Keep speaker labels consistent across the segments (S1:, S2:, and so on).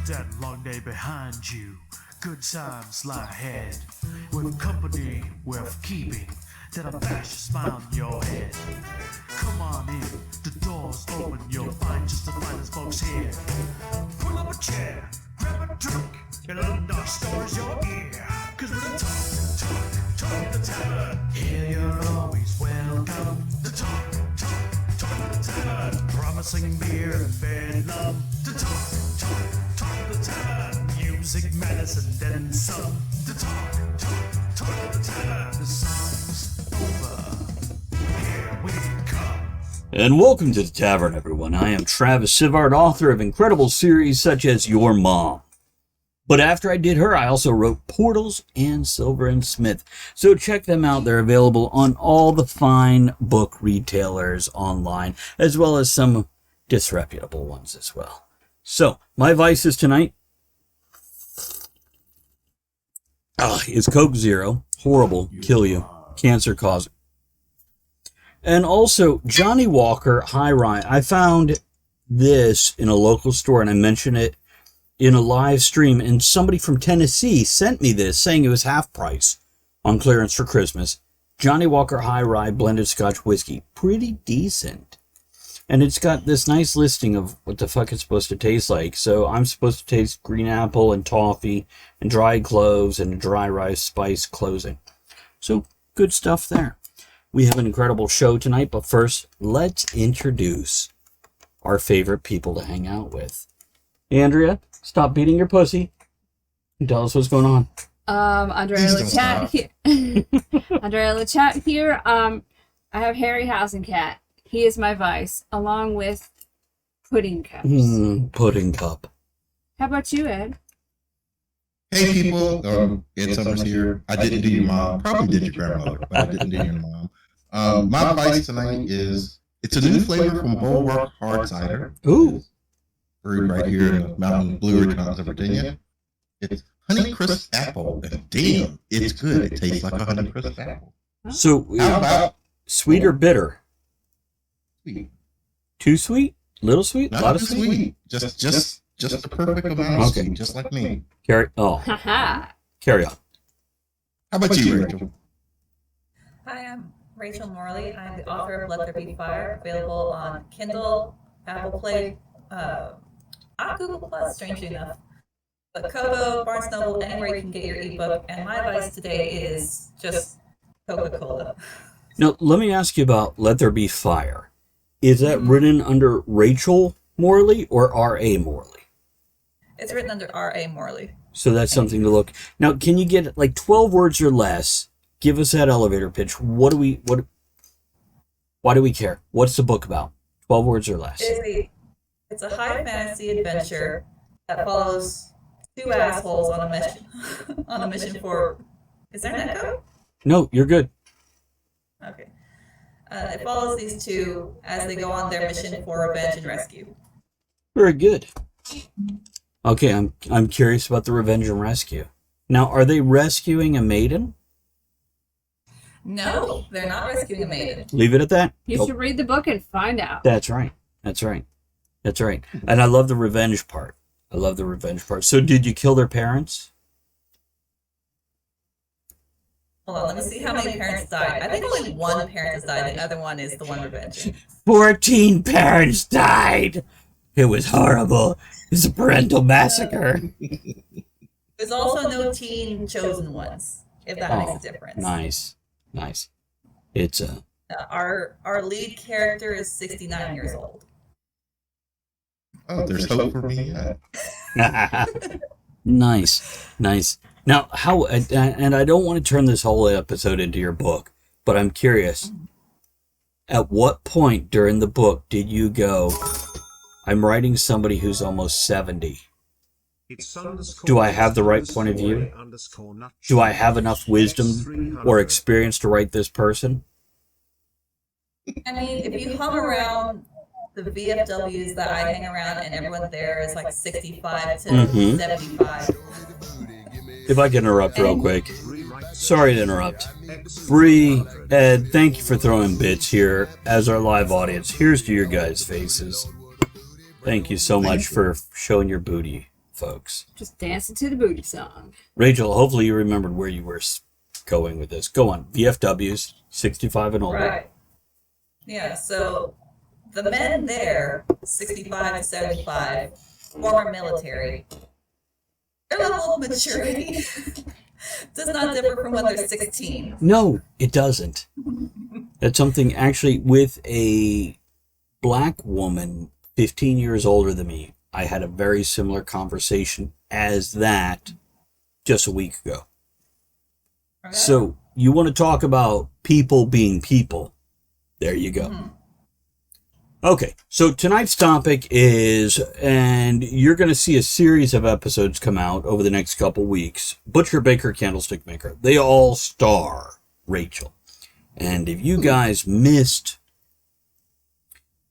S1: that long day behind you, good times lie ahead. With company worth keeping, that'll flash a smile on your head. Come on in, the door's open, you'll find just the finest folks here. Pull up a chair, grab a drink, and let the dark stories your ear. Cause we're the talk the tavern. Here you're always welcome. The talk the tavern. Promising beer and bedlam. The talk the tavern. Music, medicine, then some. The talk the tavern. The song's over. Here we come.
S2: And welcome to the Tavern, everyone. I am Travis Sivart, author of incredible series such as Your Mom. But after I did her, I also wrote Portals and Silver and Smith. So check them out. They're available on all the fine book retailers online, as well as some disreputable ones as well. So, my vices tonight is Coke Zero. Horrible. Kill you. Cancer causing. And also, Johnny Walker High Rye. I found this in a local store, and I mentioned it in a live stream, and somebody from Tennessee sent me this, saying it was half price on clearance for Christmas. Johnny Walker High Rye blended Scotch whiskey. Pretty decent. And it's got this nice listing of what the fuck it's supposed to taste like. So I'm supposed to taste green apple and toffee and dried cloves and dry rice spice closing. So good stuff there. We have an incredible show tonight, but first, let's introduce our favorite people to hang out with. Andrea, stop beating your pussy and tell us what's going on.
S3: Andrea LeChat here. Andrea LeChat here. I have Harry Cat. He is my vice, along with Pudding Cups.
S2: Pudding Cup.
S3: How about you, Ed?
S4: Hey people, Ed Summers here. I didn't do your mom. Probably did your grandmother, but I didn't do your mom. My vice tonight is, it's a new flavor from Bulwark Hard Cider.
S2: Ooh.
S4: Brewed right here in the Mountain Blue Ridge Mountains of Virginia. It's Honey Crisp Apple, and damn, it's good. It tastes like a Honey Crisp apple.
S2: So,
S4: How about
S2: sweet or bitter?
S4: sweet?
S2: Too sweet? Little sweet?
S4: Not
S2: A lot of
S4: too
S2: sweet?
S4: Just the perfect amount of
S2: Okay.
S4: sweet, just like me.
S2: Carry on.
S4: How about you, Rachel?
S5: Hi, I'm Rachel Morley. I'm the author of Let There Be Fire, available on Kindle, Apple Play, not Google Plus, strangely enough, but Kobo, Barnes Noble, anywhere you can get your ebook. And my advice today is just Coca-Cola.
S2: Now, let me ask you about Let There Be Fire. Is that written under Rachel Morley or R.A. Morley?
S5: It's written under R.A. Morley.
S2: So that's something to look. Now, can you get like 12 words or less? Give us that elevator pitch. Why do we care? What's the book about? 12 words or less.
S5: It's a high fantasy adventure that follows two assholes on a mission. On a mission for. Is there an echo?
S2: No, you're good.
S5: Okay. It follows these two as they go on their mission for revenge and rescue.
S2: Very good. Okay, I'm curious about the revenge and rescue. Now, are they rescuing a maiden?
S5: No, they're not rescuing a maiden.
S2: Leave it at that.
S3: You should read the book and find out.
S2: That's right. And I love the revenge part. So did you kill their parents?
S5: Hold on, let me see how many parents died. I think only one parent has died. The other one is the one revenging.
S2: 14 parents died. It was horrible. It was a parental massacre.
S5: There's also no teen chosen ones, if that makes a difference.
S2: Nice. It's
S5: Our lead character is 69 years old.
S4: Oh, there's hope for me yet.
S2: Nice. Now, how, and I don't want to turn this whole episode into your book, but I'm curious. At what point during the book did you go, I'm writing somebody who's almost 70? Do I have the right point of view? Do I have enough wisdom or experience to write this person?
S5: I mean, if you hung around the VFWs that I hang around and everyone there is like 65 to 75.
S2: If I can interrupt real quick. Sorry to interrupt. Bree, Ed, thank you for throwing bits here as our live audience. Here's to your guys' faces. Thank you so much for showing your booty folks.
S3: Just dancing to the booty song.
S2: Rachel, hopefully you remembered where you were going with this. Go on. VFWs, 65 and older.
S5: Right. Yeah, so the men there, 65 to 75, former military, their level of maturity does not differ from when they're 16.
S2: No, it doesn't. That's something actually with a black woman 15 years older than me. I had a very similar conversation as that just a week ago.
S5: Okay.
S2: So you want to talk about people being people. There you go.
S5: Mm-hmm.
S2: Okay, so tonight's topic is, and you're going to see a series of episodes come out over the next couple weeks, Butcher, Baker, Candlestick Maker. They all star Rachel. And if you guys missed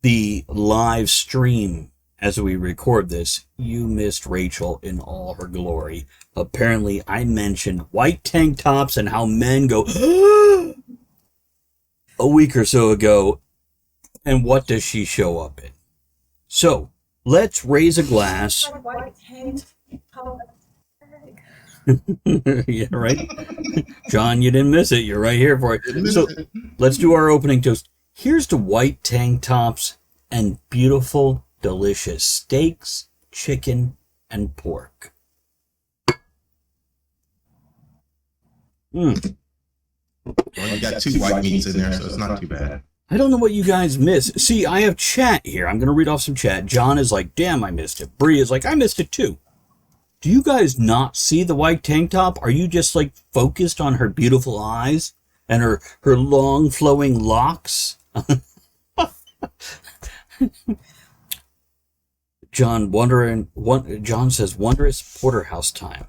S2: the live stream as we record this, you missed Rachel in all her glory. Apparently, I mentioned white tank tops and how men go a week or so ago. And what does she show up in? So, let's raise a glass. Yeah, right? John, you didn't miss it. You're right here for it. So, let's do our opening toast. Here's to white tank tops and beautiful, delicious steaks, chicken, and pork.
S4: Well, you got 2 white meats in there, so it's not too bad.
S2: I don't know what you guys miss. See, I have chat here. I'm going to read off some chat. John is like, damn, I missed it. Bree is like, I missed it too. Do you guys not see the white tank top? Are you just like focused on her beautiful eyes and her long flowing locks? John says, wondrous porterhouse time.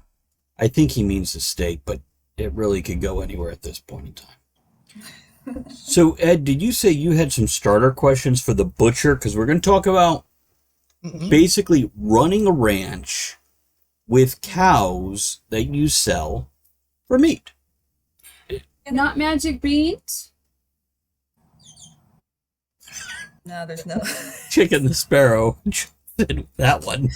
S2: I think he means the steak, but it really could go anywhere at this point in time. So, Ed, did you say you had some starter questions for the butcher? Because we're going to talk about basically running a ranch with cows that you sell for meat.
S3: Not magic beans?
S5: No, there's no.
S2: Chicken the Sparrow. That one.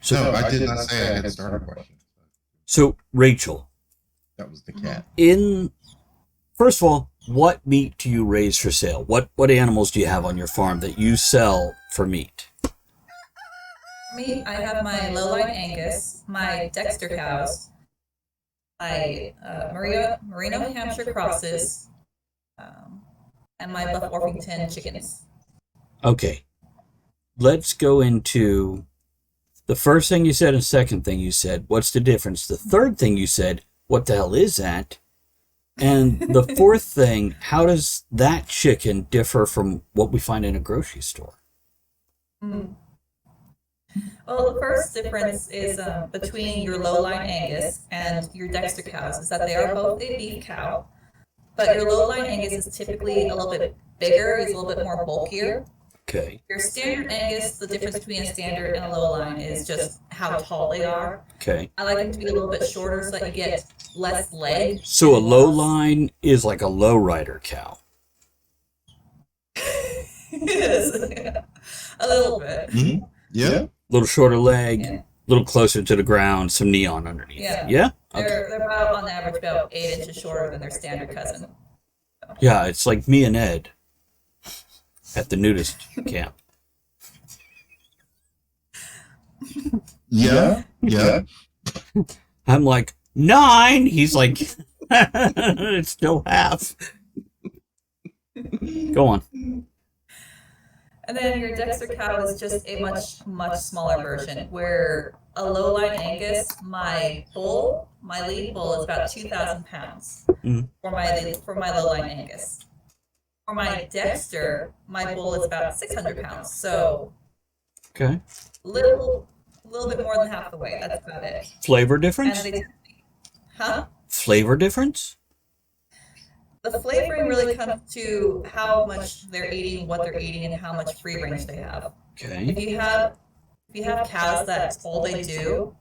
S2: So,
S4: No, I did not say I had starter questions.
S2: So, Rachel.
S4: That was the cat.
S2: First of all, what meat do you raise for sale? What animals do you have on your farm that you sell for meat?
S5: Me, I have my lowline Angus, my Dexter cows, my Merino Hampshire crosses, and my Buff Orpington chickens.
S2: Okay. Let's go into the first thing you said and second thing you said. What's the difference? The third thing you said, what the hell is that? And the fourth thing, how does that chicken differ from what we find in a grocery store?
S5: Mm. Well, the first difference is between your lowline Angus and your Dexter cows is that they are both a beef cow, but your lowline Angus is typically a little bit bigger, is a little bit more bulkier.
S2: Okay.
S5: Your standard Angus, the difference between a standard and a lowline is just how tall they are.
S2: Okay.
S5: I like them to be a little bit shorter so that you get less leg.
S2: So a low line is like a low rider cow.
S5: It is. A little bit.
S4: Mm-hmm. Yeah.
S2: A little shorter leg,
S5: Yeah.
S2: a little closer to the ground, some neon underneath.
S5: Yeah.
S2: Yeah? Okay.
S5: They're about, on average, about 8 inches shorter than their standard cousin.
S2: Yeah, it's like me and Ed at the nudist camp.
S4: Yeah. Yeah.
S2: I'm like, 9! He's like, it's still half. Go on.
S5: And then your Dexter cow is just a much, much smaller version, where a lowline Angus, my lead bull is about 2,000 pounds for my lowline Angus. For my Dexter, my bull is about 600 pounds. So,
S2: Okay.
S5: little bit more than half the weight. That's about it.
S2: Flavor
S5: And
S2: difference?
S5: huh?
S2: Flavor difference?
S5: The flavoring really comes to how much they're eating, what they're eating, and how much free range they have.
S2: Okay.
S5: If you have cows that all they do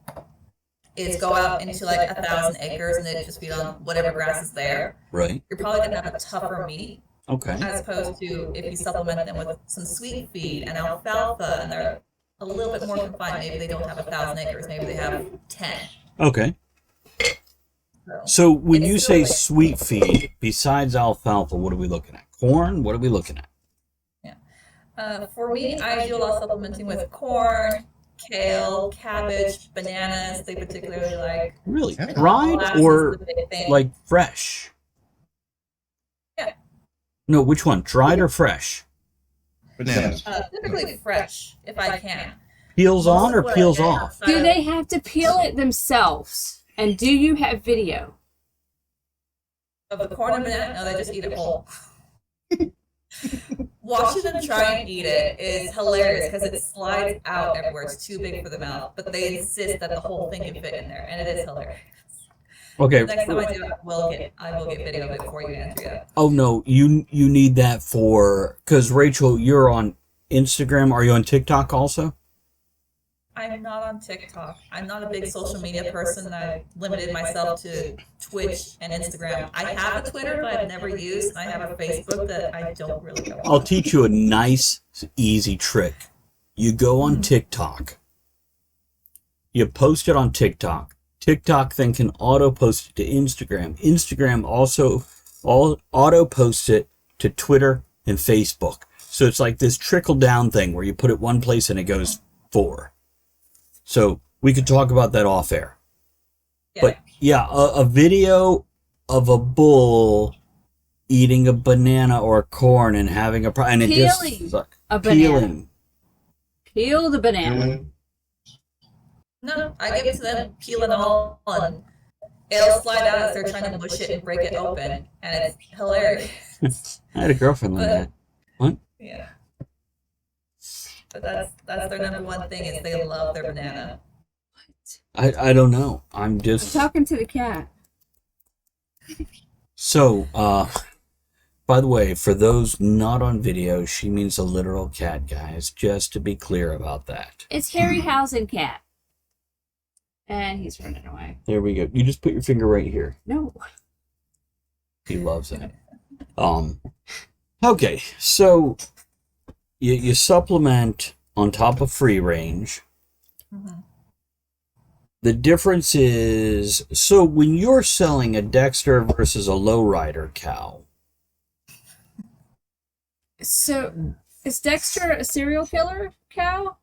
S5: is go out into like 1,000 acres and they just feed on whatever grass is there,
S2: Right.
S5: you're probably gonna have a tougher meat
S2: Okay.
S5: as opposed to if you supplement them with some sweet feed and alfalfa and a little bit more confined. Maybe they don't have 1,000 acres. Maybe they have 10.
S2: Okay. So when
S5: It's
S2: you
S5: still
S2: say
S5: like-
S2: sweet feed, besides alfalfa, what are we looking at? Corn? What are we looking at?
S5: For me, I do a lot of supplementing with corn, kale, cabbage, bananas. They particularly like.
S2: Really?
S4: Yeah.
S2: Dried
S5: Molasses
S2: or
S5: is the big thing.
S2: like fresh?
S5: Yeah.
S2: No, which one? Dried or fresh?
S4: Bananas.
S5: Typically fresh, if I can.
S2: Peels
S5: Most
S2: on
S5: of
S2: or
S5: what I
S2: peels
S5: get
S2: off?
S5: outside
S3: Do
S5: of-
S3: they have to peel it themselves? And do you have video?
S5: Of the corn and banana? No, they just eat it whole. Watching them try and eat it is hilarious because it slides out everywhere. It's too big for the mouth, but they insist that the whole thing can fit in there, and it is hilarious.
S2: Okay.
S5: Next time I do it, I will get video of it for you, Andrea.
S2: Oh no, you need that for because Rachel, you're on Instagram. Are you on TikTok also?
S5: I'm not on TikTok. I'm not a big social media person. I limited myself to Twitch and Instagram. I have a Twitter, but I've never used. And I have a Facebook that I don't really go
S2: I'll
S5: on.
S2: teach you a nice, easy trick. You go on TikTok. You post it on TikTok. TikTok then can auto post it to Instagram. Instagram also auto posts it to Twitter and Facebook. So it's like this trickle down thing where you put it one place and it goes forward. So we could talk about that off air.
S5: Yeah.
S2: But yeah, a video of a bull eating a banana or corn and having a and it
S3: Peeling
S2: just
S3: a banana.
S2: peeling.
S3: Peel the banana.
S5: No, I give it to them, peel it all, and it'll slide out as they're trying to mush it and break it open, and it's hilarious.
S2: I had a girlfriend like that. What?
S5: Yeah. But that's their number one thing is they love their banana.
S2: I don't know. I'm
S3: I'm
S2: just
S3: talking to the cat.
S2: so by the way, for those not on video, she means a literal cat, guys, just to be clear about that.
S3: It's Harryhausen cat. And he's running away.
S2: There we go. You just put your finger right here.
S3: No.
S2: He loves it. Okay, so you supplement on top of free range.
S5: Mm-hmm.
S2: The difference is, so when you're selling a Dexter versus a lowrider cow,
S3: So, is Dexter a serial killer cow?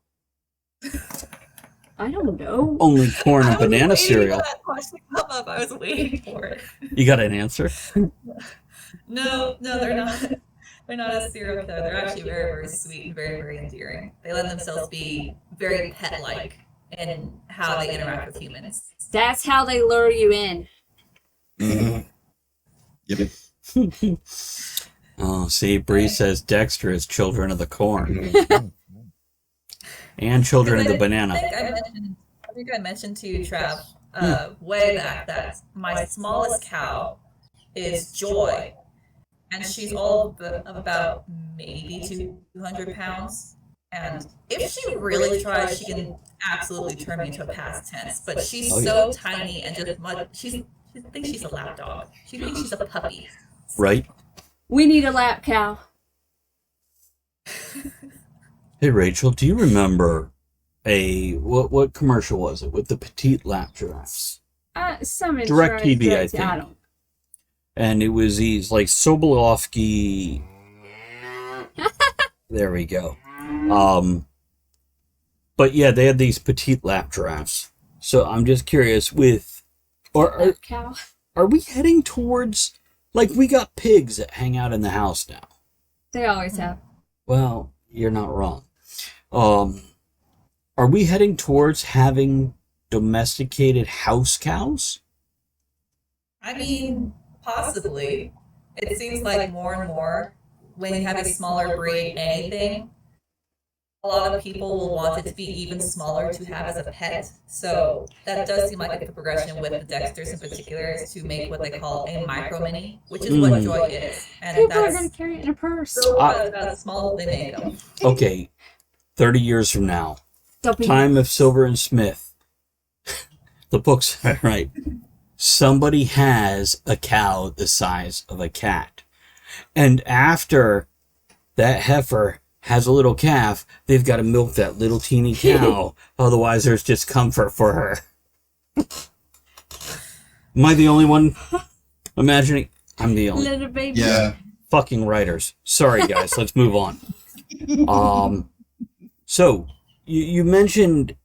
S3: I don't know.
S2: only corn and banana cereal.
S5: That question come up. I was waiting for it.
S2: You got an answer?
S5: No, they're not. They're not a serial killer. They're actually very, very sweet and very, very endearing. They let themselves be very pet-like in how they interact with humans.
S3: That's how they lure you in.
S4: Yep.
S2: Oh, see, Bree says Dexter is children of the corn and children of the banana.
S5: I think I mentioned to you, Trav, way back that my smallest cow is Joy, and she's all of about maybe 200 pounds. And if she really tries, she can absolutely turn me into a past tense. But she's so tiny and just she thinks she's a lap dog. She thinks she's a puppy.
S2: Right?
S3: We need a lap cow.
S2: Hey, Rachel, do you remember what commercial was it with the petite lap giraffes?
S3: Some
S2: Direct
S3: insurance
S2: TV, I
S3: drugs,
S2: think.
S3: don't.
S2: And it was these like Sobolovsky. There we go. But yeah, they had these petite lap giraffes. So I'm just curious
S3: Lap cow.
S2: are we heading towards, like, we got pigs that hang out in the house now.
S3: They always have.
S2: Well, you're not wrong. Are we heading towards having domesticated house cows?
S5: I mean, possibly. It seems like more and more when you have a smaller breed, anything, a lot of people will want it to be even smaller to have as a pet. So that does seem like the progression with the Dexters in particular is to make what they call a micro mini, which is what Joy is. And
S3: People are
S5: that's
S3: going to carry it in a purse.
S5: so about small as they make them.
S2: Okay, 30 years from now,
S3: Don't be
S2: time of Silver and Smith, the books are right. Somebody has a cow the size of a cat. And after that heifer has a little calf, they've got to milk that little teeny cow. Otherwise, there's discomfort for her. Am I the only one imagining? I'm the only.
S3: Little baby.
S4: Yeah.
S2: Fucking writers. Sorry, guys. Let's move on. So, you mentioned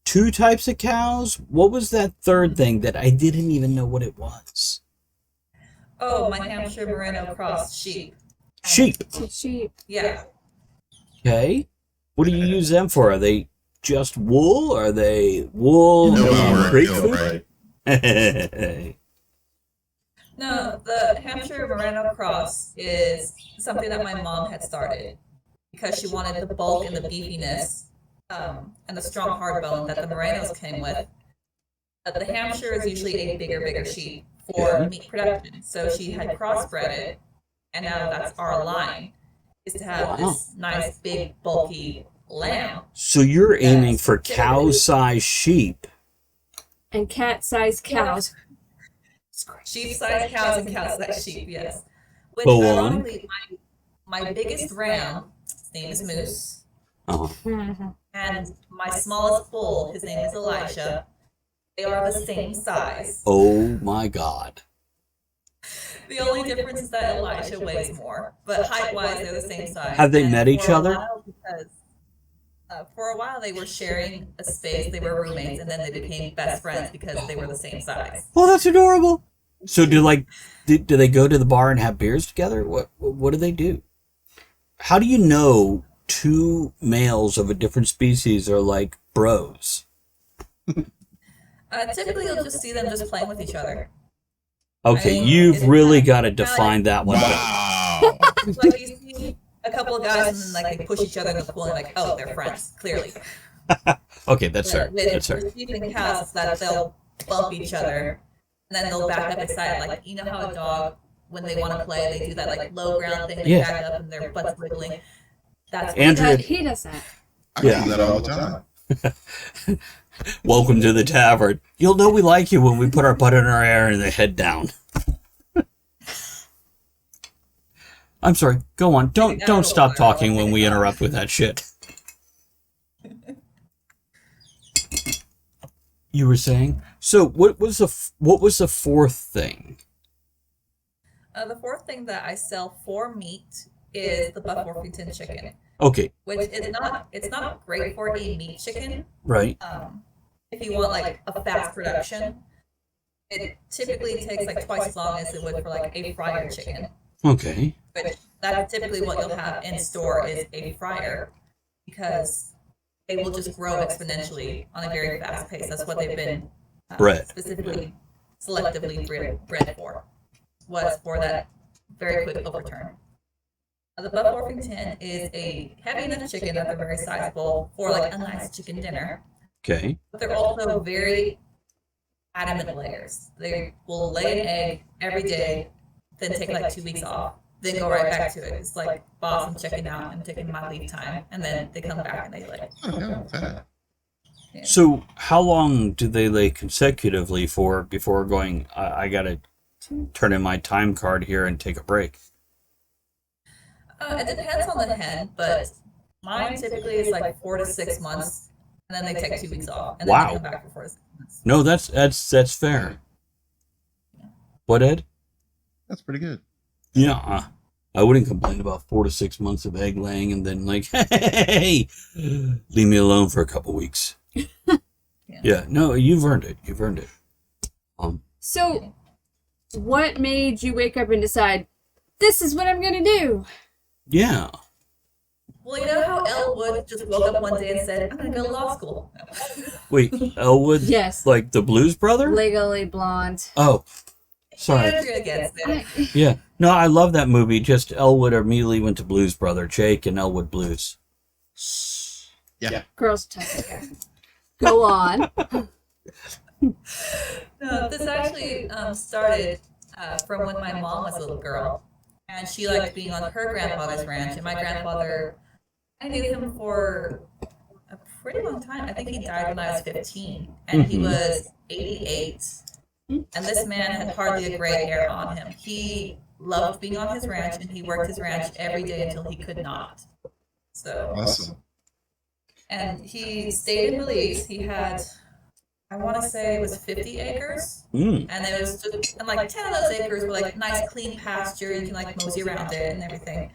S2: 2 types of cows. What was that third thing that I didn't even know what it was?
S5: Oh, my Hampshire Merino cross sheep.
S2: Sheep.
S3: Sheep.
S5: Yeah.
S2: Okay. What do you use them for? Are they just wool? Are they wool
S4: You know
S2: and
S4: we were
S2: grape
S4: ill,
S2: food?
S4: right?
S5: No, the Hampshire Merino cross is something that my mom had started because she wanted the bulk and the beefiness and the strong hard bone that the Merinos came with. But the Hampshire is usually a bigger sheep for meat production. So she had crossbred it, and now that's our line, is to have this nice, big, bulky lamb.
S2: So you're aiming for cow-sized sheep.
S3: And cat-sized cows.
S5: Sheep-sized cows and cow-sized sheep, yes. Which,
S2: Go on.
S5: ironically, my biggest ram, his name is Moose,
S2: Uh-huh.
S5: and my smallest bull, his name is Elisha. They are the same size.
S2: Oh my God.
S5: The only difference is that Elisha weighs more, but height-wise, they're the same size.
S2: Have they
S5: And
S2: met each
S5: for a
S2: other?
S5: while, because, for a while, they were sharing a space. They were roommates, and then they became best friends because they were the same size.
S2: Oh, that's adorable. So do they go to the bar and have beers together? What do they do? How do you know 2 males of a different species are like bros?
S5: Typically, you'll just see them just playing with each other.
S2: Okay,
S5: I mean,
S2: you've
S5: it's
S2: really
S5: kinda-
S2: got to
S5: kinda
S2: define that one.
S4: Wow.
S5: Like you see a couple of guys, and then like they push each other in the pool, and like, oh, they're friends, clearly.
S2: Okay, that's fair.
S5: With
S2: That's fair.
S5: sheep and cows, it's that they'll bump each other, and then they'll back up excited. Like, you know how a dog, when they want to play, they do that like low ground thing, they
S2: Yeah.
S5: back up and their butts wiggling. That's
S2: Andrea-
S3: He does that.
S4: I
S2: Yeah.
S4: do that all the time.
S2: Welcome to the tavern. You'll know we like you when we put our butt in our hair and the head down. I'm sorry. Go on. Don't stop talking when we interrupt with that shit. You were saying? So what was the fourth thing?
S5: The fourth thing that I sell for meat is the Buff Orpington chicken,
S2: Okay,
S5: which is it's not great for a meat chicken.
S2: right.
S5: If you want like a fast production, it typically takes like twice as long as it would for like a fryer chicken.
S2: Okay.
S5: But that's typically what you'll have in store is a fryer, because they will just grow exponentially on a very fast pace. That's what they've been
S2: Bred.
S5: specifically, selectively bred for, was for that very quick overturn. The Buff Orpington is a heavy enough chicken that they're very sizable for like a nice chicken dinner,
S2: Okay.
S5: but they're also very adamant layers. They will lay an egg every day, then take like 2 weeks off, then go right back to it. It's like, boss, I'm checking out, I'm taking my leave time, and then they come back and they lay.
S4: Oh, yeah, what's that?
S2: So how long do they lay consecutively for before going, I gotta turn in my time card here and take a break?
S5: It depends on the hen, but mine typically is like 4 to 6 months, and then they take 2 weeks off, and then
S2: Wow.
S5: they come back for 4 to 6 months.
S2: No, that's fair. What, Ed?
S4: That's pretty good.
S2: Yeah, I wouldn't complain about 4 to 6 months of egg laying and then like, hey, leave me alone for a couple weeks. Yeah, no, you've earned it. You've earned it.
S3: So, what made you wake up and decide, this is what I'm going to do?
S2: Yeah.
S5: Well, you know how Elwood just woke up one day and said, I'm going to go to law school?
S2: Wait, Elwood?
S3: Yes.
S2: Like the Blues Brother?
S3: Legally Blonde.
S2: Oh, sorry.
S5: Andrea gets it.
S2: Yeah. No, I love that movie. Just Elwood immediately went to Blues Brother. Jake and Elwood Blues.
S4: Yeah.
S3: Girls Time. Go on.
S5: No, this actually started from when my mom was a little girl, and she liked being on her grandfather's ranch. And my grandfather, I knew him for a pretty long time. I think he died when I was 15, and he was 88. And this man had hardly a gray hair on him. He loved being on his ranch, and he worked his ranch every day until he could not. So
S4: Awesome.
S5: and he stayed in Belize. He had, I want to say it was 50 acres.
S2: Mm.
S5: And it was just, and like 10 of those acres were like nice clean pasture. You can like mosey around it and everything.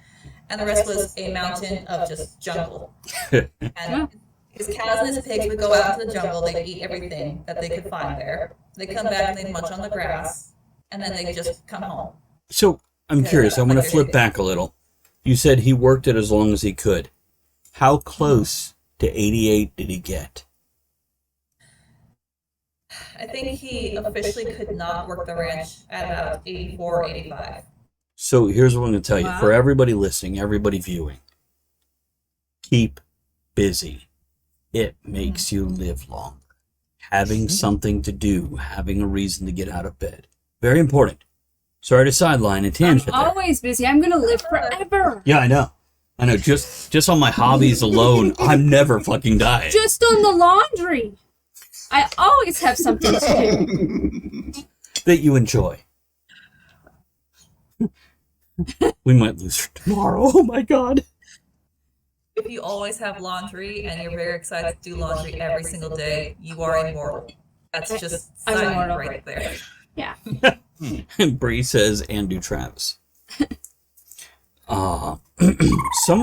S5: And the rest was a mountain of just jungle. And his cows and his pigs would go out into the jungle. They'd eat everything that they could find there. They'd come back and they'd munch on the grass. And then they'd just come home.
S2: So I'm curious. I'm going to flip back a little. You said he worked it as long as he could. How close to 88 did he get?
S5: I think he officially could not work the ranch at about 84, 85.
S2: So here's what I'm going to tell you.
S3: Wow.
S2: For everybody listening, everybody viewing, keep busy. It makes you live longer. Having something to do, having a reason to get out of bed. Very important. Sorry to sideline and tangent there.
S3: Always busy. I'm gonna live forever.
S2: Yeah, I know. Just on my hobbies alone, I'm never fucking dying.
S3: Just on the laundry. I always have something to do.
S2: That you enjoy. We might lose her tomorrow. Oh my god.
S5: If you always have laundry and you're very excited to do laundry every single day, you are immortal. That's just
S3: I'm
S5: sign
S3: immortal.
S5: right there.
S3: Yeah.
S2: And Bree says, and do Travis. Some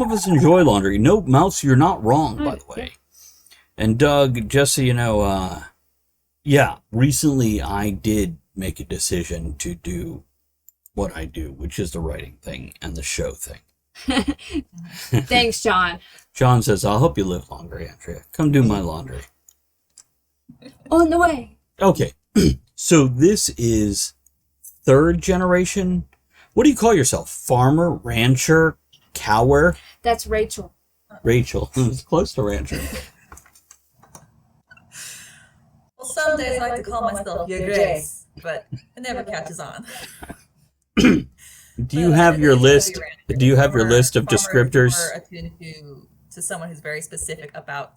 S2: of us enjoy laundry. No, Mouse, you're not wrong, by the way. And Doug, just so you know, yeah, recently I did make a decision to do what I do, which is the writing thing and the show thing.
S3: Thanks, John.
S2: John says, I'll help you live longer, Andrea. Come do my laundry.
S3: On the way.
S2: Okay, so this is third generation. What do you call yourself? Farmer, rancher, cower?
S3: That's Rachel.
S2: Rachel. It's close to rancher.
S5: Well, some days I like to call myself Your Grace, but it never catches on.
S2: Do you have your list? Do you have your list of descriptors?
S5: More attuned to someone who's very specific about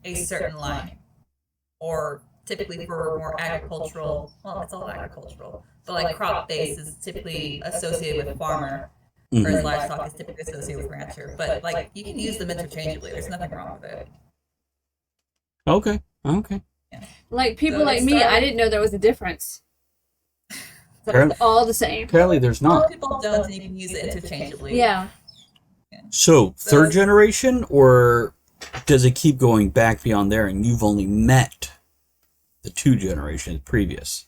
S5: a certain line, or typically for more agricultural. Well, it's all agricultural, but like crop base is typically associated with farmer, whereas livestock is typically associated with rancher. But like you can use them interchangeably. There's nothing wrong with it.
S2: Okay.
S3: Like people
S5: So
S3: like
S5: it
S3: me,
S5: started-
S3: I didn't know there was a difference. So
S2: Apparently-
S3: it's all the same.
S2: Apparently there's
S5: Most
S2: not.
S5: people don't, and you can use it interchangeably.
S3: Yeah.
S2: So, third generation, or does it keep going back beyond there and you've only met the two generations previous?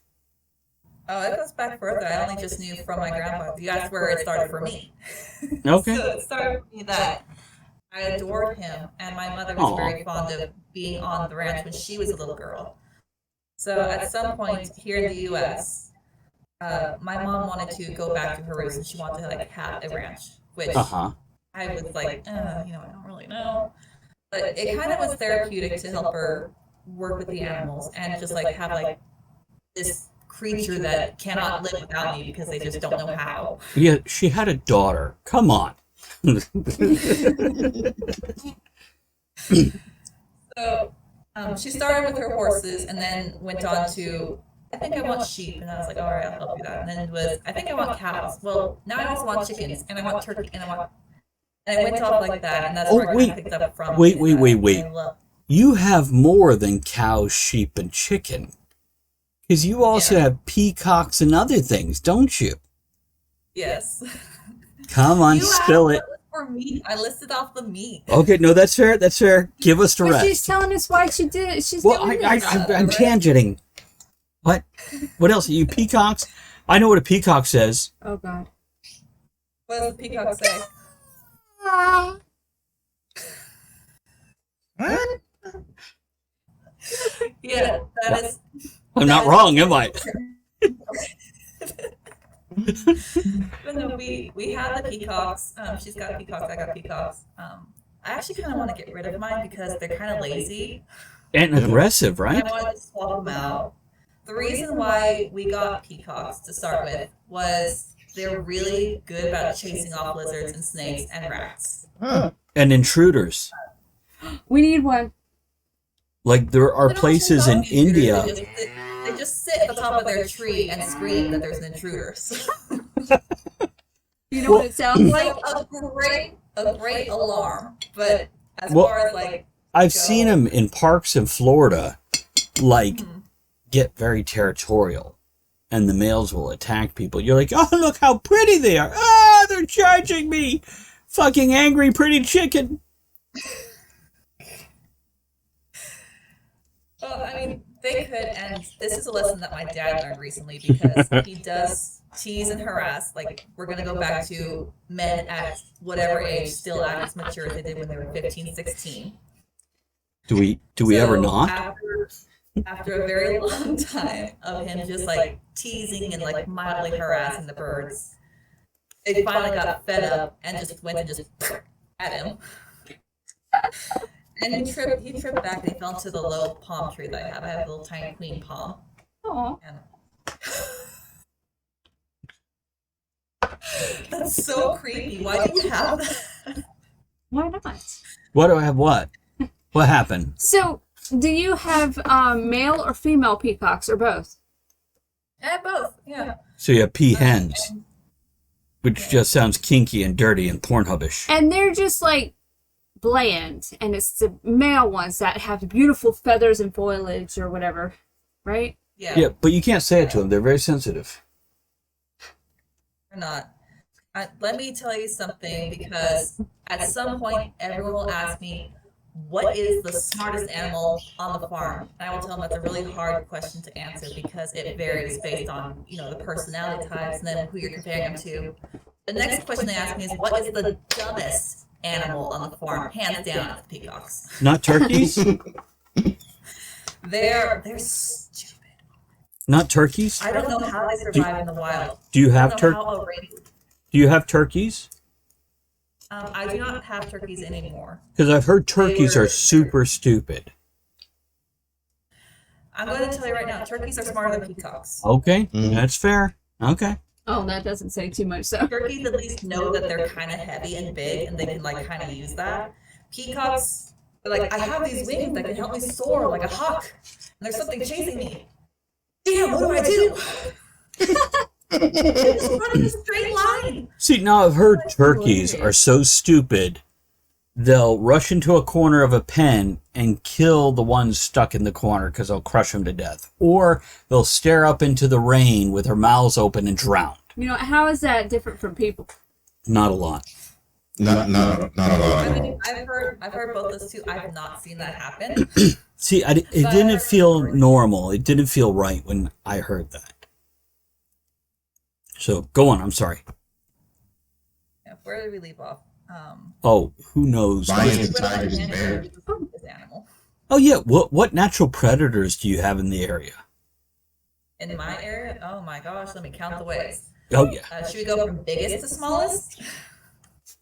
S5: Oh, it goes back further. I only just knew from my grandfather. That's where it started for me.
S2: Okay.
S5: So it started for me that I adored him, and my mother was
S2: Aw.
S5: very fond of being on the ranch when she was a little girl. So at some point here in the U.S., my mom wanted to go back to her roots, and she wanted to like have a ranch, which
S2: Uh-huh.
S5: I was like, I don't really know. But it kind of was therapeutic to help her work with the animals and just like have like this creature that cannot live without me because they just don't know how.
S2: Yeah, she had a daughter. Come on.
S5: So she started with her horses and then went on to, I think I want sheep. And I was like, all right, I'll help you that. And then it was, I think I want cows. Well, now I also want chickens and I want turkey and I want, and I went off like that. And that's where I kind of picked up from.
S2: Wait.
S5: I love-
S2: You have more than cows, sheep, and chicken. Because you also have peacocks and other things, don't you?
S5: Yes.
S2: Come on,
S5: You
S2: spill
S5: asked
S2: it.
S5: for meat. I listed off the meat.
S2: Okay, no, that's fair. That's fair. Give us the
S3: But
S2: rest.
S3: she's telling us why she did it. She's
S2: Well,
S3: doing this.
S2: I'm tangenting. What? What else? Are you peacocks? I know what a peacock says.
S3: Oh, God.
S5: What does the peacock say? Yeah, that is.
S2: I'm not wrong, am I?
S5: But no, we have the peacocks. She's got peacocks. I got peacocks. I actually kind of want to get rid of mine because they're kind of lazy.
S2: And aggressive,
S5: I
S2: right?
S5: wanted to swap them out. The reason why we got peacocks to start with was they're really good about chasing off lizards and snakes and rats.
S2: And intruders.
S3: We need one.
S2: Like there are
S5: They don't
S2: places
S5: chase
S2: in
S5: off intruders,
S2: India.
S5: They just sit at the top of their tree and scream that there's an intruder.
S3: You know what it sounds like?
S5: Like a great a great alarm, but as
S2: Well,
S5: far as like
S2: I've seen them in parks in Florida, like, get very territorial, and the males will attack people. You're like, oh, look how pretty they are. Ah, they're charging me. Fucking angry pretty chicken.
S5: well, I mean, they could, and this is a lesson that my dad learned recently because he does tease and harass. Like, we're going to go back to men at whatever age still act as mature as they did when they were 15, 16.
S2: Do we ever not?
S5: After a very long time of him just like teasing and like mildly harassing the birds, they finally got fed up and just went and just at him. And he tripped back and he fell into the low palm tree that I have. I have a little tiny queen palm.
S3: Oh,
S5: And that's so creepy. Why do you have that?
S3: why not?
S2: What do I have? What? What happened?
S3: So, do you have male or female peacocks, or both?
S5: Both, yeah.
S2: So you have peahens, which just sounds kinky and dirty and Pornhubish.
S3: And they're just like bland, and it's the male ones that have beautiful feathers and foliage or whatever, right?
S2: Yeah, but you can't say it to them. They're very sensitive.
S5: They're not. Let me tell you something, because at some point everyone will ask me, what is the smartest animal on the farm? And I will tell them that's a really hard question to answer because it varies based on, the personality types and then who you're comparing them to. The next question they ask me is, what is the dumbest animal on the farm? Hands down, it's the peacocks.
S2: Not turkeys?
S5: They're stupid.
S2: Not turkeys?
S5: I don't know how they survive in the wild.
S2: Do you have
S5: I don't
S2: turkeys?
S5: know how outrageous.
S2: Do you have turkeys?
S5: I do not have turkeys anymore.
S2: Because I've heard turkeys are super stupid.
S5: I'm going to tell you right now, turkeys are smarter than peacocks.
S2: Okay, that's fair. Okay.
S3: Oh, that doesn't say too much, so.
S5: Turkeys at least know that they're kind of heavy and big, and they can kind of use that. Peacocks, they're like, I have these wings that can help me soar like a hawk, and there's something chasing me. Damn, what do I do? Just run in a straight line.
S2: See, now I've heard turkeys are so stupid, they'll rush into a corner of a pen and kill the ones stuck in the corner because they'll crush them to death. Or they'll stare up into the rain with their mouths open and drown.
S3: How is that different from people?
S2: Not a lot.
S4: Not a lot.
S5: I mean, I've heard both those two. I've not seen that happen.
S2: See, it didn't feel normal. It didn't feel right when I heard that. So, go on. I'm sorry.
S5: Yeah, where did we leave off?
S2: Oh, who knows?
S4: Lions, tigers, and bears.
S5: This animal.
S2: Oh, yeah. What natural predators do you have in the area?
S5: In my area? Oh my gosh, let me count the ways.
S2: Oh, yeah.
S5: Should we go from biggest to smallest?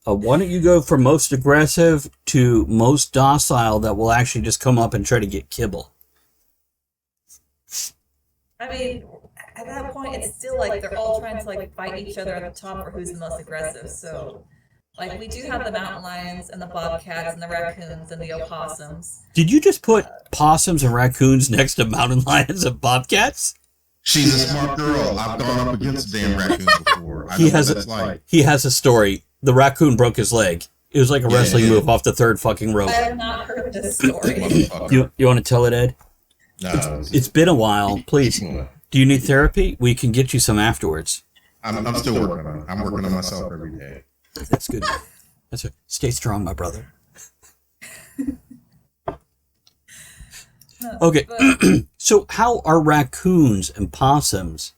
S2: Why don't you go from most aggressive to most docile that will actually just come up and try to get kibble?
S5: I mean, at that point, it's still like they're all trying to fight each other at the top for who's the most aggressive. So, we do have the mountain lions and the bobcats and the raccoons and the opossums.
S2: Did you just put possums and raccoons next to mountain lions and bobcats?
S4: She's a smart girl. I've gone up against damn raccoons before. I know what that's like.
S2: He has a story. The raccoon broke his leg. It was like a wrestling move off the third fucking rope.
S5: I have not heard this story.
S2: You want to tell it, Ed?
S4: No.
S2: It's been a while. Please. Do you need therapy? We can get you some afterwards.
S4: I'm still working on it. I'm working on myself every day.
S2: That's good. That's right. Stay strong, my brother. Okay. So how are raccoons and possums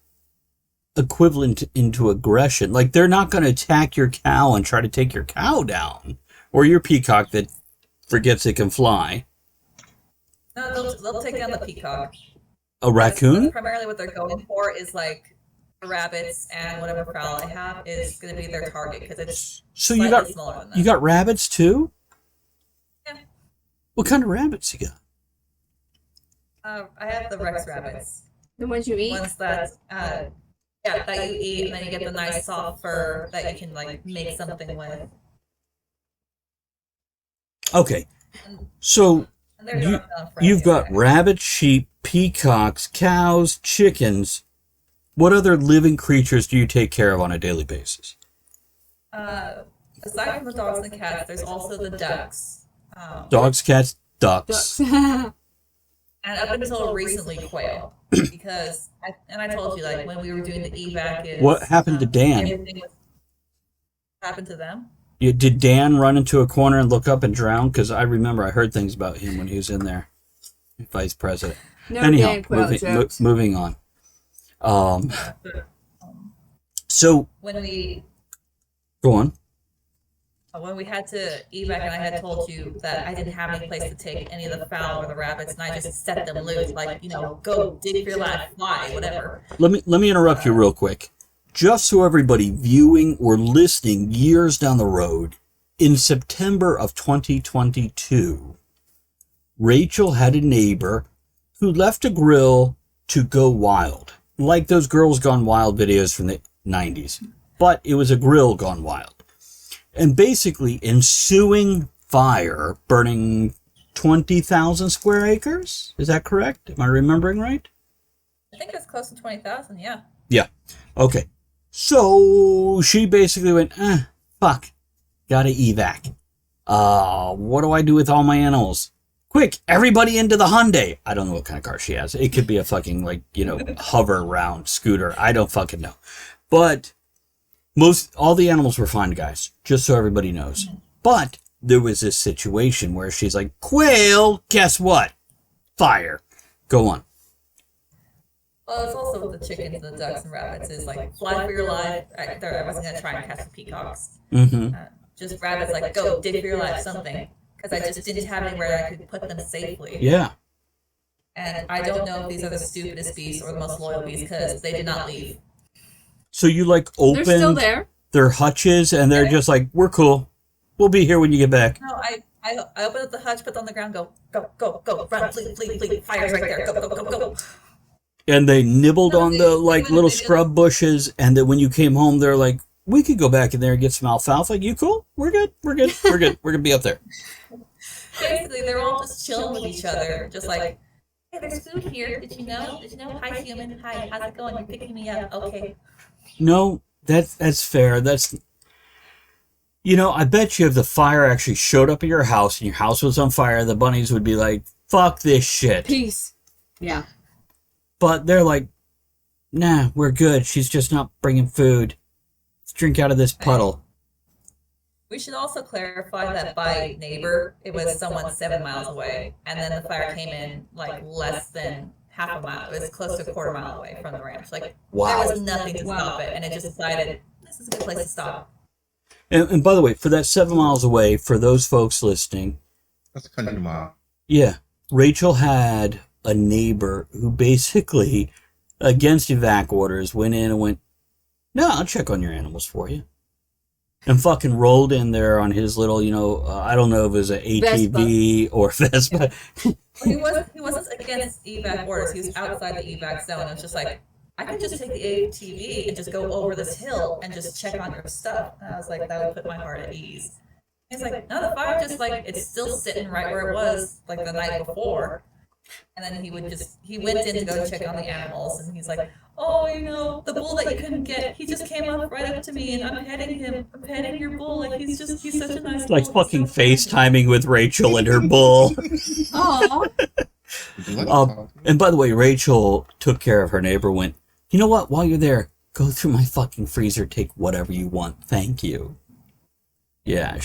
S2: equivalent into aggression? They're not going to attack your cow and try to take your cow down. Or your peacock that forgets it can fly.
S5: No, they'll take down the peacock.
S2: A raccoon?
S5: That's primarily what they're going for is the rabbits and whatever fowl they have is going to be their target because it's
S2: So
S5: smaller than them.
S2: you got rabbits too?
S5: Yeah.
S2: What kind of rabbits you got?
S5: I have the Rex rabbits.
S3: The ones you eat?
S5: Ones that that you eat, and then you get the nice soft fur that you can make something with.
S2: Okay. So
S5: And they're dark enough for
S2: you've got
S5: anything.
S2: rabbits, sheep, peacocks, cows, chickens. What other living creatures do you take care of on a daily basis?
S5: aside from the dogs and the cats, there's also the ducks.
S2: Dogs, cats, ducks.
S5: And up until recently, quail. Because, I told you, like, when we were doing the evac,
S2: What happened to Dan?
S5: Happened to them?
S2: Did Dan run into a corner and look up and drown? Because I remember I heard things about him when he was in there. Vice president.
S3: No
S2: Anyhow,
S3: Dan Quayle jokes.
S2: moving on. So
S5: When we
S2: go on.
S5: had to evac, and I had told you that I didn't have any place to take any of the fowl or the rabbits, and I just set them loose, like, go dig for your life, fly, whatever.
S2: Let me interrupt you real quick. Just so everybody viewing or listening years down the road, in September of 2022, Rachel had a neighbor who left a grill to go wild, like those Girls Gone Wild videos from the 90s. But it was a grill gone wild. And basically, ensuing fire, burning 20,000 square acres? Is that correct? Am I remembering right?
S5: I think it's close to 20,000, yeah.
S2: Yeah. Okay. So she basically went, fuck. Gotta evac. What do I do with all my animals? Quick, everybody into the Hyundai. I don't know what kind of car she has. It could be a fucking, hover round scooter. I don't fucking know. But all the animals were fine, guys, just so everybody knows. But there was this situation where she's like, quail, guess what? Fire. Go on.
S5: Well, it's also with the chickens and the ducks and rabbits is like, fly for your life. I wasn't going to try and catch the peacocks.
S2: Mm-hmm.
S5: Just rabbits, like, go dig for your life, something. Because I just didn't have anywhere I could put them safely.
S2: Yeah.
S5: And I don't know if these are the stupidest beasts or the most loyal beasts, because they did not leave.
S2: So you
S3: They're still
S2: opened
S3: there.
S2: their hutches and they're just like, we're cool. We'll be here when you get back.
S5: No, I opened up the hutch, put them on the ground, go, run, flee, fire's right there, go.
S2: And they nibbled on the
S5: they
S2: little
S5: did.
S2: scrub bushes, and then when you came home, they're like, we could go back in there and get some alfalfa. Like, you cool? We're good. We're gonna be up there.
S5: Basically, they're all just chilling with each other, just like, hey, there's food here. Did you know? Hi, human. Hi, how's it going? You're picking me up. Okay.
S2: No, that's fair. I bet you if the fire actually showed up at your house and your house was on fire, the bunnies would be like, fuck this shit.
S3: Peace. Yeah.
S2: But they're like, nah, we're good. She's just not bringing food. Let's drink out of this puddle.
S5: We should also clarify that by neighbor, it was someone 7 miles away, and then the fire came in less than half a mile. It was close to a quarter mile away from the ranch.
S2: Wow.
S5: There was nothing to stop it, and it just decided this is a good place to stop.
S2: And by the way, for that 7 miles away, for those folks listening,
S4: That's a country mile.
S2: yeah, Rachel had a neighbor who basically, against evac orders, went in and went, no, I'll check on your animals for you. And fucking rolled in there on his little, I don't know if it was an ATV or Vespa.
S5: Well, he wasn't against evac orders. He was outside the evac zone. It was just like, I can just take the ATV and just go over this hill and just check on your stuff. And I was like, that would put my heart at ease. He's like, no, the fire just it's still sitting right where it was the night before. And then he went in to go check on the animals, and he's like, oh, the bull that you couldn't get, he just came up right up to me, and I'm petting him. I'm petting your bull. He's such a nice bull.
S2: Like fucking FaceTiming with Rachel and her bull.
S3: Oh.
S2: And by the way, Rachel took care of her neighbor, went, you know what? While you're there, go through my fucking freezer, take whatever you want. Thank you. Yeah,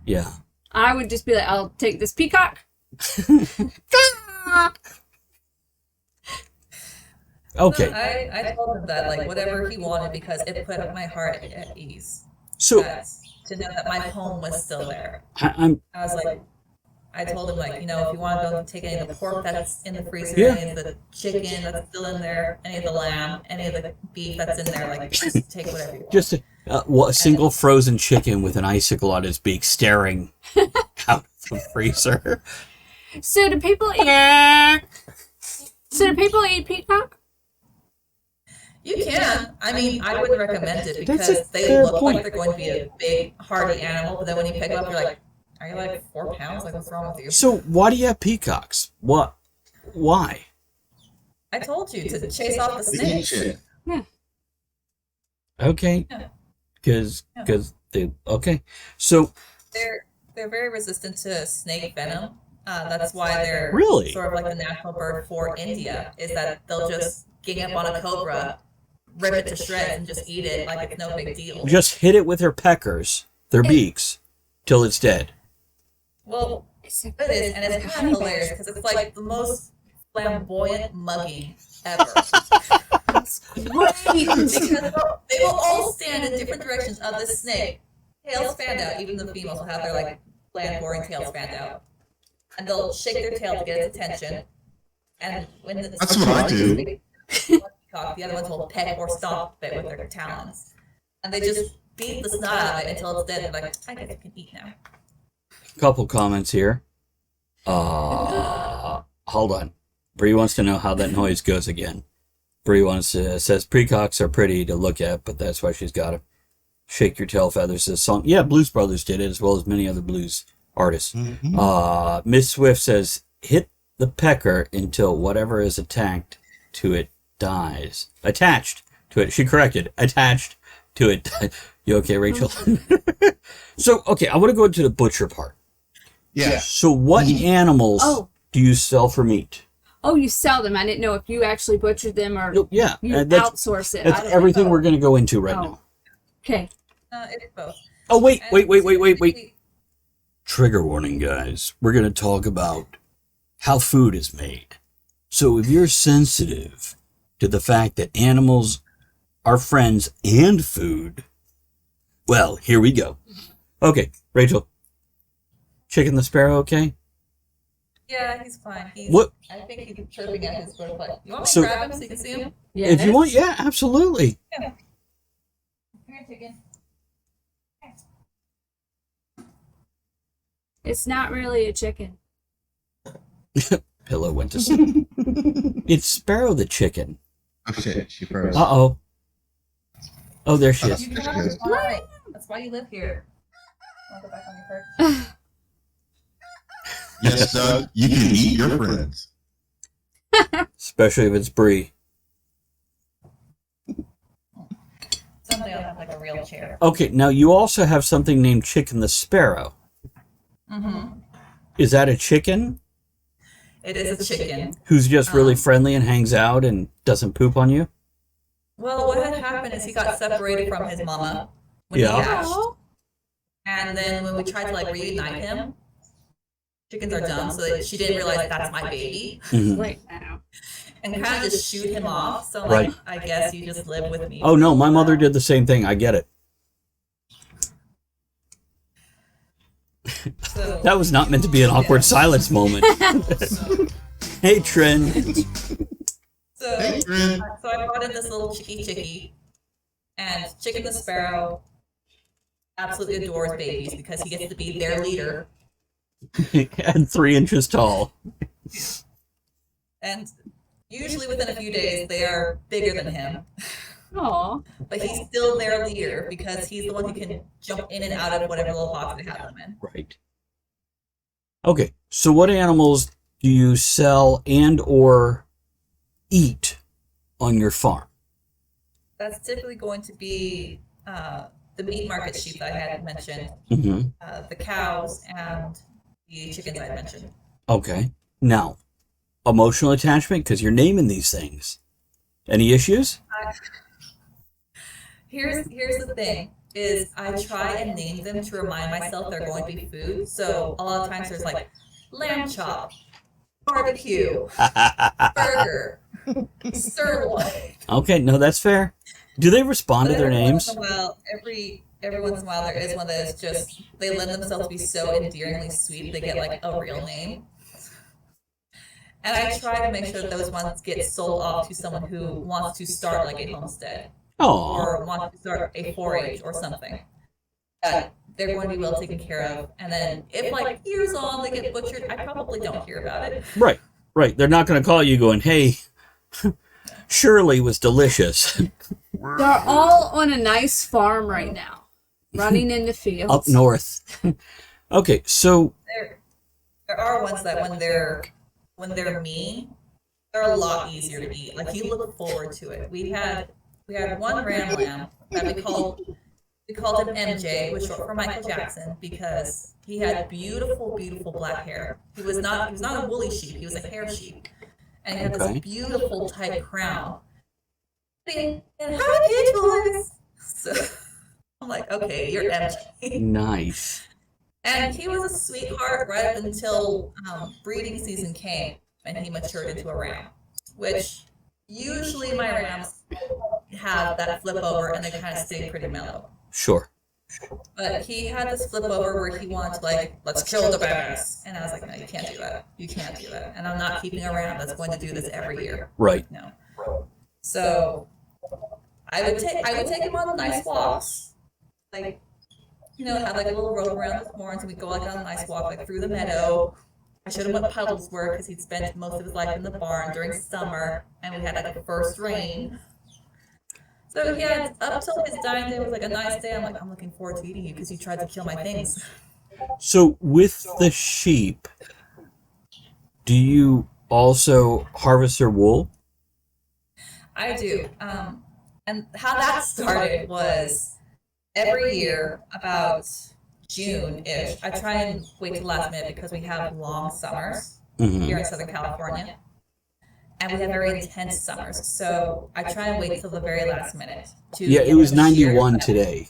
S2: yeah.
S3: I would just be like, I'll take this peacock.
S2: Okay.
S5: No, I told him that, whatever he wanted, because it put my heart at ease.
S2: So
S5: To know that my home was still there.
S2: I
S5: was like, I told him, if you want to go take any of the pork that's in the freezer,
S2: Yeah.
S5: any of the chicken that's still in there, any of the lamb, any of the beef that's in there, just take whatever you want.
S2: just a single frozen chicken with an icicle on his beak staring out of the freezer.
S3: So do people eat peacock?
S5: You can. I mean, I wouldn't recommend it
S2: That's
S5: because
S2: a
S5: they
S2: fair
S5: look
S2: point.
S5: like they're going to be a big, hardy animal, but then when you pick them up, you're like, are you 4 pounds? What's wrong with you?
S2: So why do you have peacocks? What? Why?
S5: I told you to chase off the
S4: They eat
S5: snakes.
S4: shit.
S2: Okay.
S5: Yeah.
S2: Because they okay. So
S5: They're very resistant to snake venom. That's why they're
S2: Really?
S5: sort of like the national bird for India. Is that they'll just gang up on a cobra, rip it to shreds, and just eat it like it's no big deal.
S2: just hit it with their peckers, their beaks, till it's dead.
S5: Well, it is, and it's kind of hilarious because it's like the most flamboyant mugging ever.
S3: Great.
S5: Because they will all stand in different directions of the snake, tails fanned out. Even the females will have their like bland, boring tails fanned out, and they'll shake their tail to get its attention. And when
S4: That's what I do.
S5: The other ones will peck or stomp it with their talons, and they just beat the snot out of it until it's dead. And they're like, I guess I can eat now.
S2: Couple comments here. Hold on. Bree wants to know how that noise goes again. Bree says precox are pretty to look at, but that's why she's got to shake your tail feathers. This song, yeah, Blues Brothers did it as well as many other blues artists. Miss Swift says hit the pecker until whatever is attached to it dies. Attached to it. She corrected. Attached to it. You okay, Rachel? So, okay, I want to go into the butcher part.
S4: Yeah.
S2: So what animals do you sell for meat?
S3: Oh, you sell them. I didn't know if you actually butchered them or
S2: Yeah,
S3: you
S2: that's
S3: outsource it.
S2: That's everything we're going to go into right now.
S3: Okay.
S5: It's both.
S2: Oh, wait. Trigger warning, guys. We're going to talk about how food is made. So if you're sensitive to the fact that animals are friends and food, well, here we go. Okay, Rachel. Chicken the Sparrow, okay?
S5: Yeah, he's fine.
S2: What?
S5: I think he's chirping at his butterfly. You want me
S2: So-
S5: to grab him so you can see him?
S2: If you want, yeah, absolutely.
S5: Come here, chicken.
S3: It's not really a chicken.
S2: Pillow went to sleep. It's Sparrow the chicken.
S4: Oh shit, she froze.
S2: Uh-oh. Oh, there she is.
S5: You can have why. That's why you live here. Want to go back on your perch?
S4: Yes, Doug, you can eat your friends.
S2: Especially if it's Brie.
S5: Someday I'll have like a real chair.
S2: Okay, now you also have something named Chicken the Sparrow.
S5: Mm-hmm.
S2: Is that a chicken
S5: It is a chicken.
S2: who's just really friendly and hangs out and doesn't poop on you?
S5: Well, what had happened is he got separated from his mama when
S2: Yeah.
S5: he hatched. And then when we tried to like reunite him, chickens are dumb, so that she didn't realize that's my baby.
S2: Mhm.
S3: Wait now.
S5: And kind of just shoot him off. So like,
S2: Right.
S5: I guess you just live with me.
S2: Oh, no, my mother did the same thing. I get it.
S5: So,
S2: That was not meant to be an awkward silence moment. Hey, Trin.
S5: so,
S4: Hey, Trin.
S5: so I brought in this little chickie, and Chicken the Sparrow absolutely adores babies because he gets to be their leader.
S2: And 3 inches tall.
S5: And usually within a few days, they are bigger than him.
S3: Aw.
S5: But he's still their leader because he's the one who can jump in and out of whatever little box they have them in.
S2: Right. Okay, so what animals do you sell and or eat on your farm?
S5: That's typically going to be the meat market sheep that I had mentioned,
S2: Mm-hmm.
S5: the cows, and the chickens I mentioned.
S2: Okay. Now, emotional attachment, because you're naming these things. Any issues?
S5: Here's the thing, is I try and name them to remind myself they're going to be food. So a lot of times there's like lamb chop, barbecue, burger, sirloin.
S2: Okay, no, that's fair. Do they respond to
S5: But
S2: their
S5: every
S2: names?
S5: once in a while, every once in a while there is one that is just, they lend themselves to be so endearingly sweet they get like a real name. And I try to make sure that those ones get sold off to someone who wants to start like a homestead
S2: Oh,
S5: or wants to start a 4-H or something. They're going to be well taken care of. And then if like years on they get butchered, I probably don't hear about it.
S2: right, right. They're not going to call you going, hey, Shirley was delicious.
S3: They're all on a nice farm right now, running in the fields.
S2: Up north. Okay, so
S5: There are ones that when they're mean, they're a lot easier to eat. Like you look forward to it. We had one ram lamb that we called We called him MJ, which was short for Michael Jackson, because he had beautiful, beautiful black hair. He was not a woolly sheep, he was a hair sheep. And he had this beautiful tight crown. And hi, boys! So I'm like, okay, you're MJ.
S2: Nice.
S5: And he was a sweetheart right up until breeding season came, and he matured into a ram, which usually my rams have that flip over and they kind of stay pretty mellow.
S2: Sure.
S5: But he had this flip over where he wanted to, like, let's kill the bass. And I was like, no, you can't do that. You can't do that. And I'm not keeping a ram that's going to do this every year.
S2: Right.
S5: No. So I would take him on nice walks. Like, you know, have like a little rope around his horns, and we'd go like on a nice walk, like through the meadow. I showed him what puddles were because he'd spent most of his life in the barn during summer, and we had like a first rain. So he had, up till his dying day was like a nice day. I'm like, I'm looking forward to eating you because you tried to kill my things.
S2: So with the sheep, do you also harvest their wool?
S5: I do. And how that started was every year about June-ish, I try and wait till the last minute because we have long summers here in Southern California. And we have very intense summers, so I try and wait till the very last minute.
S2: Yeah, it was 91 today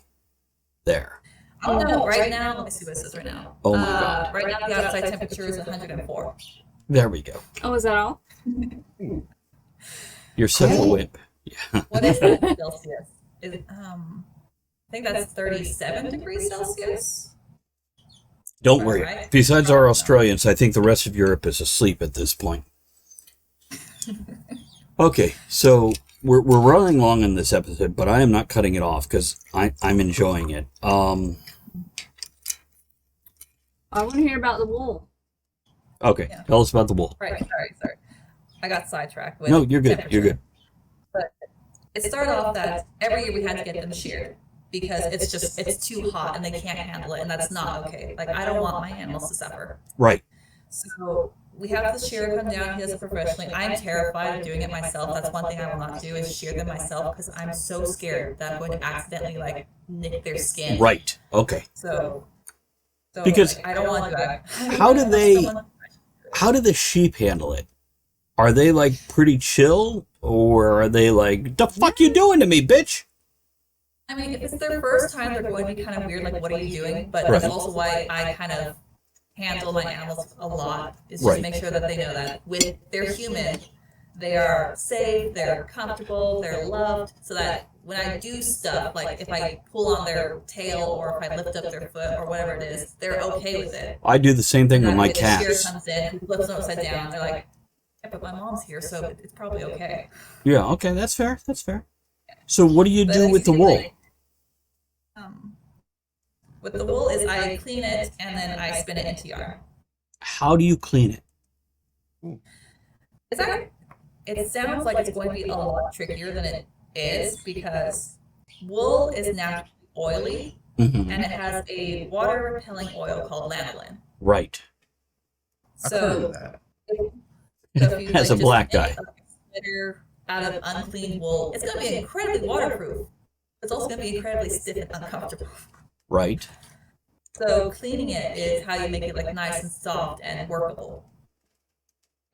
S2: there.
S5: Oh no, right now, let me see what it says right now.
S2: Oh my God.
S5: Right now the outside temperature is 104.
S2: There we go.
S3: Oh, is that all?
S2: You're such a whip. Yeah.
S5: What is that Celsius? I think that's 37 degrees Celsius.
S2: Don't worry.
S5: Right.
S2: Besides our Australians, I think the rest of Europe is asleep at this point. Okay, so we're running long in this episode, but I am not cutting it off because I'm enjoying it.
S3: I want to hear about the wool.
S2: Okay,
S5: Yeah.
S2: tell us about the wool.
S5: Right, sorry. I got sidetracked with
S2: No, you're good.
S5: temperature.
S2: You're good.
S5: But it started off that every year we had to get them sheared because it's too hot and they can't handle it, and that's not okay. Like, I don't want my animals to suffer.
S2: Right.
S5: So we have the shearer come down. He does it professionally. I'm terrified of doing it myself. That's one thing I will not do is shear them myself because I'm so scared that I'm going to accidentally like nick their skin.
S2: Right. Okay.
S5: So
S2: Because
S5: like, I don't want to do that.
S2: How do the sheep handle it? Are they like pretty chill, or are they like, the fuck you doing to me, bitch?
S5: I mean, if it's their first time, they're going to be kind of weird, like, what are you doing? But
S2: Right.
S5: that's also why I kind of handle my animals a lot, is just
S2: Right.
S5: to make sure that they know that with their human, they are safe, they're comfortable, they're loved, so that when I do stuff, like if I pull on their tail or if I lift up their foot or whatever it is, they're okay with it.
S2: I do the same thing with
S5: And
S2: my
S5: when the shearer
S2: cats.
S5: comes in, flips them upside down, they're like, yeah, but my mom's here, so it's probably okay.
S2: Yeah, okay, that's fair. That's fair. So what do you
S5: But
S2: do with the wool?
S5: With the wool is I clean it and then I spin it into yarn.
S2: How do you clean it?
S5: It sounds like it's going to be a lot trickier than it is because wool is naturally oily
S2: Mm-hmm.
S5: and it has a water repelling oil called lanolin.
S2: Right.
S4: I've heard
S5: So,
S4: of that.
S5: if you
S2: As a
S5: just
S2: black
S5: make
S2: guy.
S5: a sweater out of unclean wool, it's going to be incredibly waterproof. It's also going to be incredibly stiff and uncomfortable.
S2: Right.
S5: So cleaning it is how you make it like nice and soft and workable.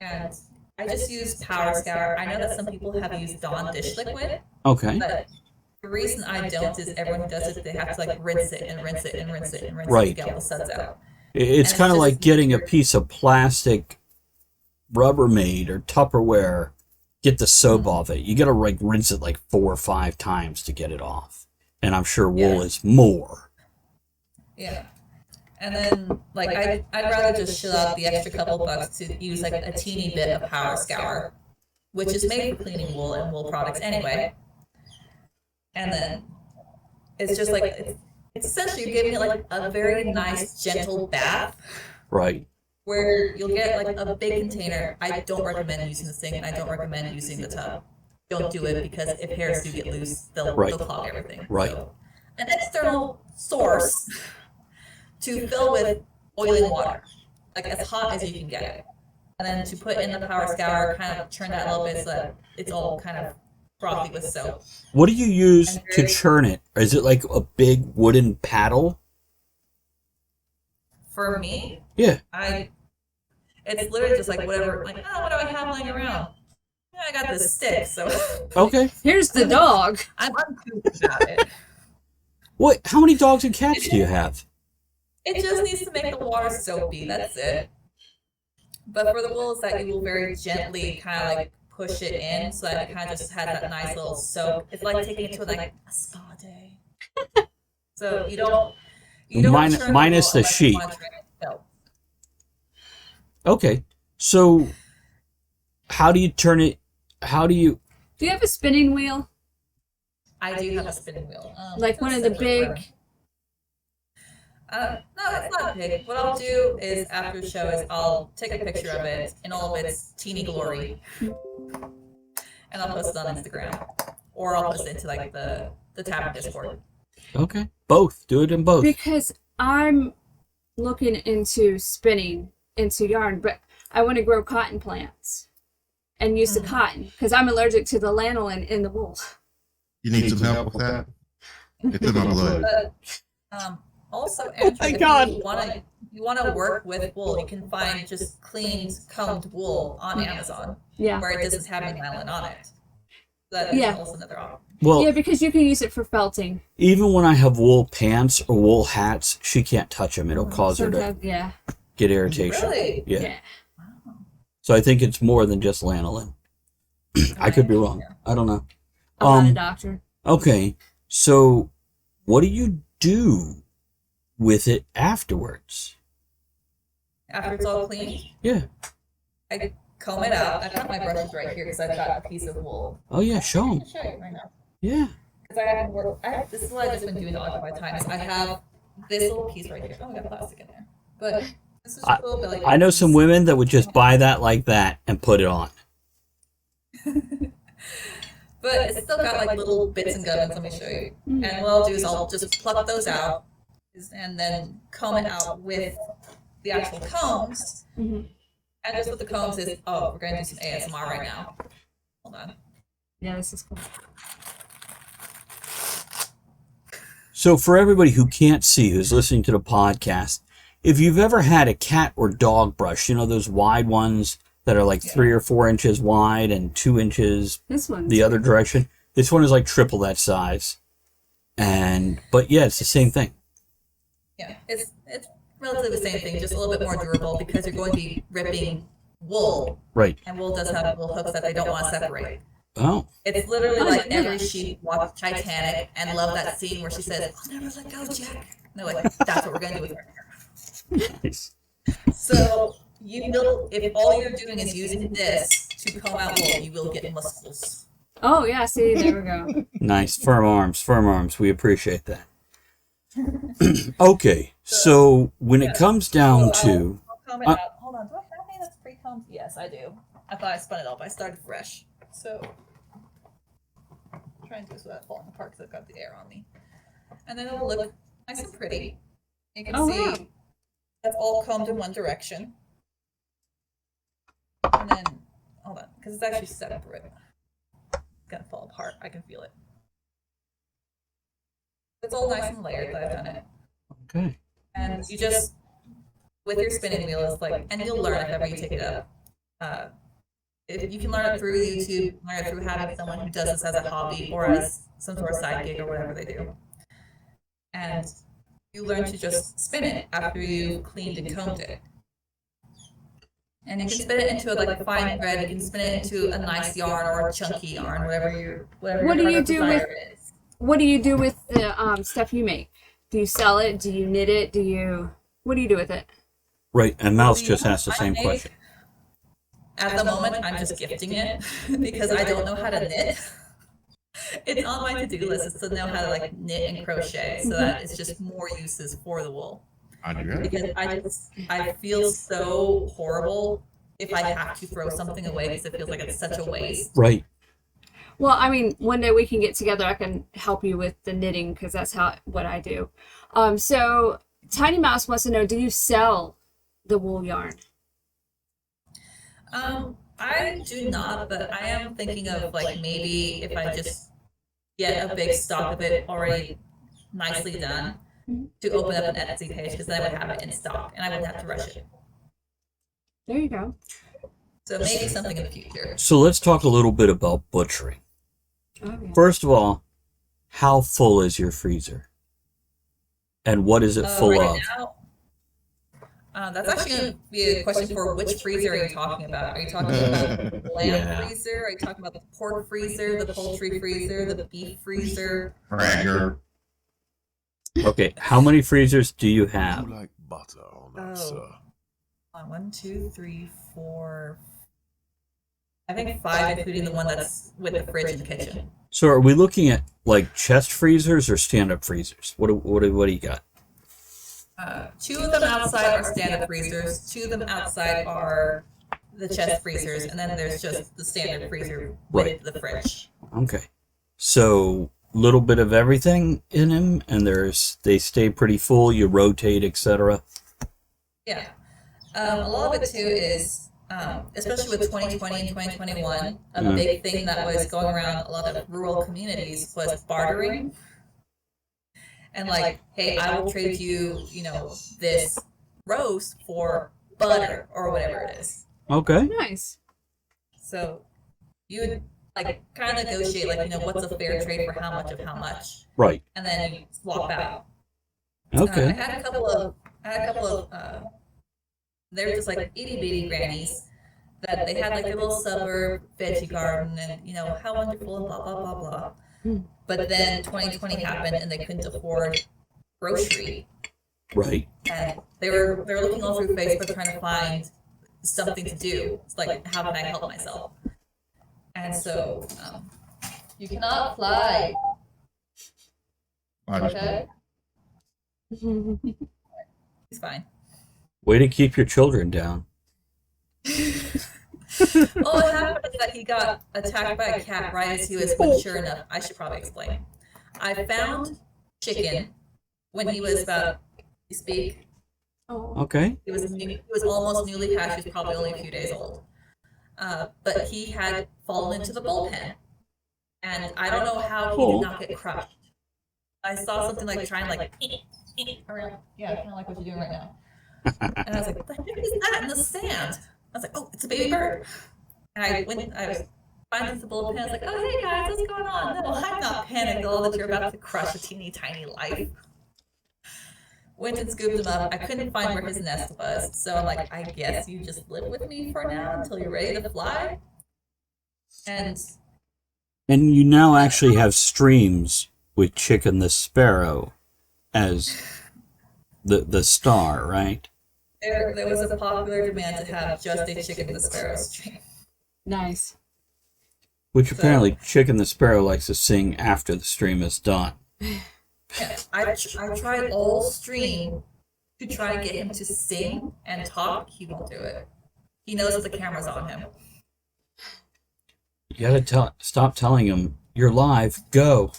S5: And I just use Power Scour. I know that some people have used Dawn dish liquid,
S2: Okay.
S5: but the reason I don't is everyone who does it, they have to like rinse it and rinse it and rinse it and rinse it
S2: Right.
S5: to get all the suds out.
S2: It's
S5: And
S2: kind of
S5: it's
S2: like
S5: just
S2: getting a
S5: easier.
S2: piece of plastic Rubbermaid or Tupperware, get the soap off it. You got to like rinse it like 4 or 5 times to get it off. And I'm sure wool
S5: Yeah.
S2: is more.
S5: Yeah. And then, like, I'd rather just shell out the extra couple bucks to use like a teeny bit of Power Scour, which is made for cleaning wool and wool products anyway. And then it's just like it's essentially you're giving it like a very nice gentle bath
S2: Right.
S5: where you'll get like a big container. I don't recommend using the sink and I don't recommend using the tub. Don't do it because if hairs do get loose, they'll clog everything.
S2: Right.
S5: So, an external source to fill with boiling water, like as hot as you can get it. And then to put in the Power Scour, kind of churn that a little bit so that it's all kind of frothy with soap.
S2: What do you use
S5: And
S2: to
S5: very-
S2: churn it? Is it like a big wooden paddle?
S5: For me,
S2: Yeah.
S5: it's literally just like whatever, like, oh, what do I have laying around? Yeah, I got this stick, so
S2: Okay.
S3: Here's the dog.
S5: I'm uncouth about it.
S2: What? How many dogs and cats do you have?
S5: It just needs to make the water soapy, that's it. But for the wool, is that you will very gently kind of like push it in so that it kind of just has that nice little soak. It's like taking it to like a spa day. So you don't churn
S2: Minus
S5: wool
S2: the
S5: unless you
S2: sheep.
S5: want to churn it. No.
S2: Okay. So, how do you turn it? How do you?
S3: Do you have a spinning wheel?
S5: I do have a spinning wheel.
S3: Like one of the big...
S5: No, it's not big. What I'll do is after the show is I'll take a picture of it in all of its teeny glory, and I'll post it on Instagram, or I'll post it into like the Tavern Discord.
S2: Okay. Both. Do it in both.
S3: Because I'm looking into spinning into yarn, but I want to grow cotton plants and use the cotton because I'm allergic to the lanolin in the wool.
S4: You need some help with that? It's in my blood.
S5: Also, Andrea,
S2: my
S5: if
S2: God.
S5: you wanna work with wool, you can find just cleaned combed wool on Amazon
S3: Yeah.
S5: where it doesn't have any nylon on it. That is
S3: Yeah.
S5: also another option.
S2: Well,
S3: Yeah, because you can use it for felting.
S2: even when I have wool pants or wool hats, she can't touch them. It'll cause her to
S3: Sometimes, yeah.
S2: get irritation.
S5: Really?
S2: Yeah.
S3: Yeah.
S2: So I think it's more than just lanolin. I could be wrong. I don't know.
S3: I'm not a doctor.
S2: Okay. So, what do you do with it afterwards?
S5: After it's all clean,
S2: Yeah.
S5: I comb it out. I've got my brushes right here because I've got a piece of wool.
S2: Oh yeah. Show
S5: I'm
S2: them.
S5: gonna show you right now.
S2: Yeah.
S5: Because this is what I've just been doing to occupy time. Is I have this little piece right here. Oh, we got plastic in there. But this is just a little bit like
S2: I know some women that would just buy that like that and put it on.
S5: But it's still got like little bits and gubbins. Let me show you. And what I'll do is I'll just pluck those out and then comb it out with the actual combs.
S3: Mhm.
S5: And just with the combs is, oh, we're going to do some ASMR right now. Hold on.
S3: Yeah, this is cool.
S2: So for everybody who can't see, who's listening to the podcast, if you've ever had a cat or dog brush, you know those wide ones that are like 3 or 4 inches wide and 2 inches
S3: This one.
S2: the other direction. This one is like triple that size. But yeah, it's the same thing.
S5: Yeah, it's relatively the same thing, just a little bit more durable because you're going to be ripping wool.
S2: Right.
S5: And wool does have little hooks that they don't want to separate.
S2: Oh.
S5: It's literally
S3: Oh,
S5: like
S3: yeah.
S5: every sheep watched Titanic and loved that scene where she says, "I'll never let go, Jack." And they're like, that's what we're gonna do with her hair.
S2: Nice.
S5: So if all you're doing is using this to comb out wool, you will get muscles.
S3: Oh, yeah, see, there we go.
S2: Nice. Firm arms. Firm arms. We appreciate that. Okay. So when it comes down to...
S5: I'll comb it out. Hold on, do I have any that's pre-combed? Yes, I do. I thought I spun it up. I started fresh. So I'm trying to do this without falling apart because I've got the air on me. And then it'll look nice and pretty. You can
S3: Oh,
S5: see
S3: wow.
S5: that's all combed in one direction. And then, hold on, because it's actually separate. It's gonna fall apart. I can feel it. It's all nice and layered that I've done it.
S2: Okay.
S5: And you just, with your spinning wheel, it's like, and you'll learn if ever you take it up. If you can learn it through YouTube, learn it through having someone who does this as a hobby or as some sort of side gig or whatever they do. And you learn to just spin it after you've cleaned and combed it. And you can spin it into a fine thread. You can spin it into a nice yarn or a chunky yarn, whatever your
S3: What do you
S5: heart's
S3: do with-
S5: desire is.
S3: What do you do with the stuff you make? Do you sell it? Do you knit it? What do you do with it?
S2: Right. And Mouse just asked the
S5: I
S2: same
S5: make-
S2: question.
S5: At the moment, I'm just gifting it because I don't know how to knit. It's on my to-do list is to know how to knit and crochet so that it's just more uses for the wool.
S4: Andrea?
S5: Because I feel so horrible if I have to throw something away because it feels like it's such a waste.
S2: Right.
S3: Well, I mean, one day we can get together. I can help you with the knitting because that's what I do. So Tiny Mouse wants to know: do you sell the wool yarn?
S5: I do not, but I am thinking of like maybe if I just get a big stock of it already nicely done to open up an Etsy page because then I would have it in stock and I wouldn't have to rush it.
S3: There you go.
S5: So maybe something in the future.
S2: So let's talk a little bit about butchering.
S3: Oh, yeah.
S2: First of all, how full is your freezer? And what is it full
S5: Right
S2: of?
S5: now, that's actually going to be a question for which freezer are you talking about? Are you talking about the lamb
S2: Yeah.
S5: freezer? Are you talking about the pork freezer, the poultry freezer, the beef freezer?
S4: Bragger.
S2: Okay, how many freezers do you
S6: You
S2: have?
S6: like butter on that,
S5: Oh.
S6: sir?
S5: 1, 2, 3, 4. I think 5, including the one that's with the fridge in the kitchen.
S2: So are we looking at like chest freezers or stand-up freezers? What do you got?
S5: 2 of them outside are standard freezers. 2 of them outside are the chest freezers, and then there's just the standard freezer with
S2: Right.
S5: the fridge.
S2: Okay. So little bit of everything in them, and they stay pretty full, you rotate, etc.
S5: Yeah. A lot of it too is, especially with 2020 and 2021, a big thing that was going around a lot of rural communities was bartering. And like, hey, I will trade you, this roast for butter or whatever it is.
S2: Okay.
S3: Nice.
S5: So you would like kind of negotiate, like, what's a fair trade for how much of how much,
S2: Right.
S5: and then you swap out.
S2: Okay.
S5: I had a couple of, they were just like itty bitty grannies that they had like their little suburb veggie garden and how wonderful and blah blah blah blah. But then 2020 happened and they couldn't afford grocery,
S2: Right.
S5: and they were looking all through Facebook trying to find something to do. It's like, how can I help myself? And so you cannot fly. Okay, he's fine.
S2: Way to keep your children down.
S5: Well, what happened is that he got attacked by a cat right as he was mature enough. I should probably explain. I found chicken when he was about, you speak,
S3: Oh.
S2: Okay.
S5: he was almost newly hatched. He was probably only a few days old. But he had fallen into the bullpen, and I don't know how he did not get crushed. I saw something like trying like around. Yeah, kind of like what you're doing right now. And I was like, what the heck is that in the sand? I was like, oh, it's a baby bird. And I was finding the bullpen. I was like, oh, hey guys, what's going on? No, I'm not panicked at all that you're about to crush a teeny tiny life. Went and scooped him up. I couldn't find where his nest was. So I'm like, I guess you just live with me for now until you're ready to fly. And
S2: And you now actually have streams with Chicken the Sparrow as the star, right?
S5: there was a popular demand to have just a Chicken the Sparrow stream.
S3: Nice.
S2: Which apparently Chicken the Sparrow likes to sing after the stream is done.
S5: Yeah, I tried all stream to try to get him to sing and talk. He won't do it. He knows that the camera's on him.
S2: You gotta stop telling him you're live. Go.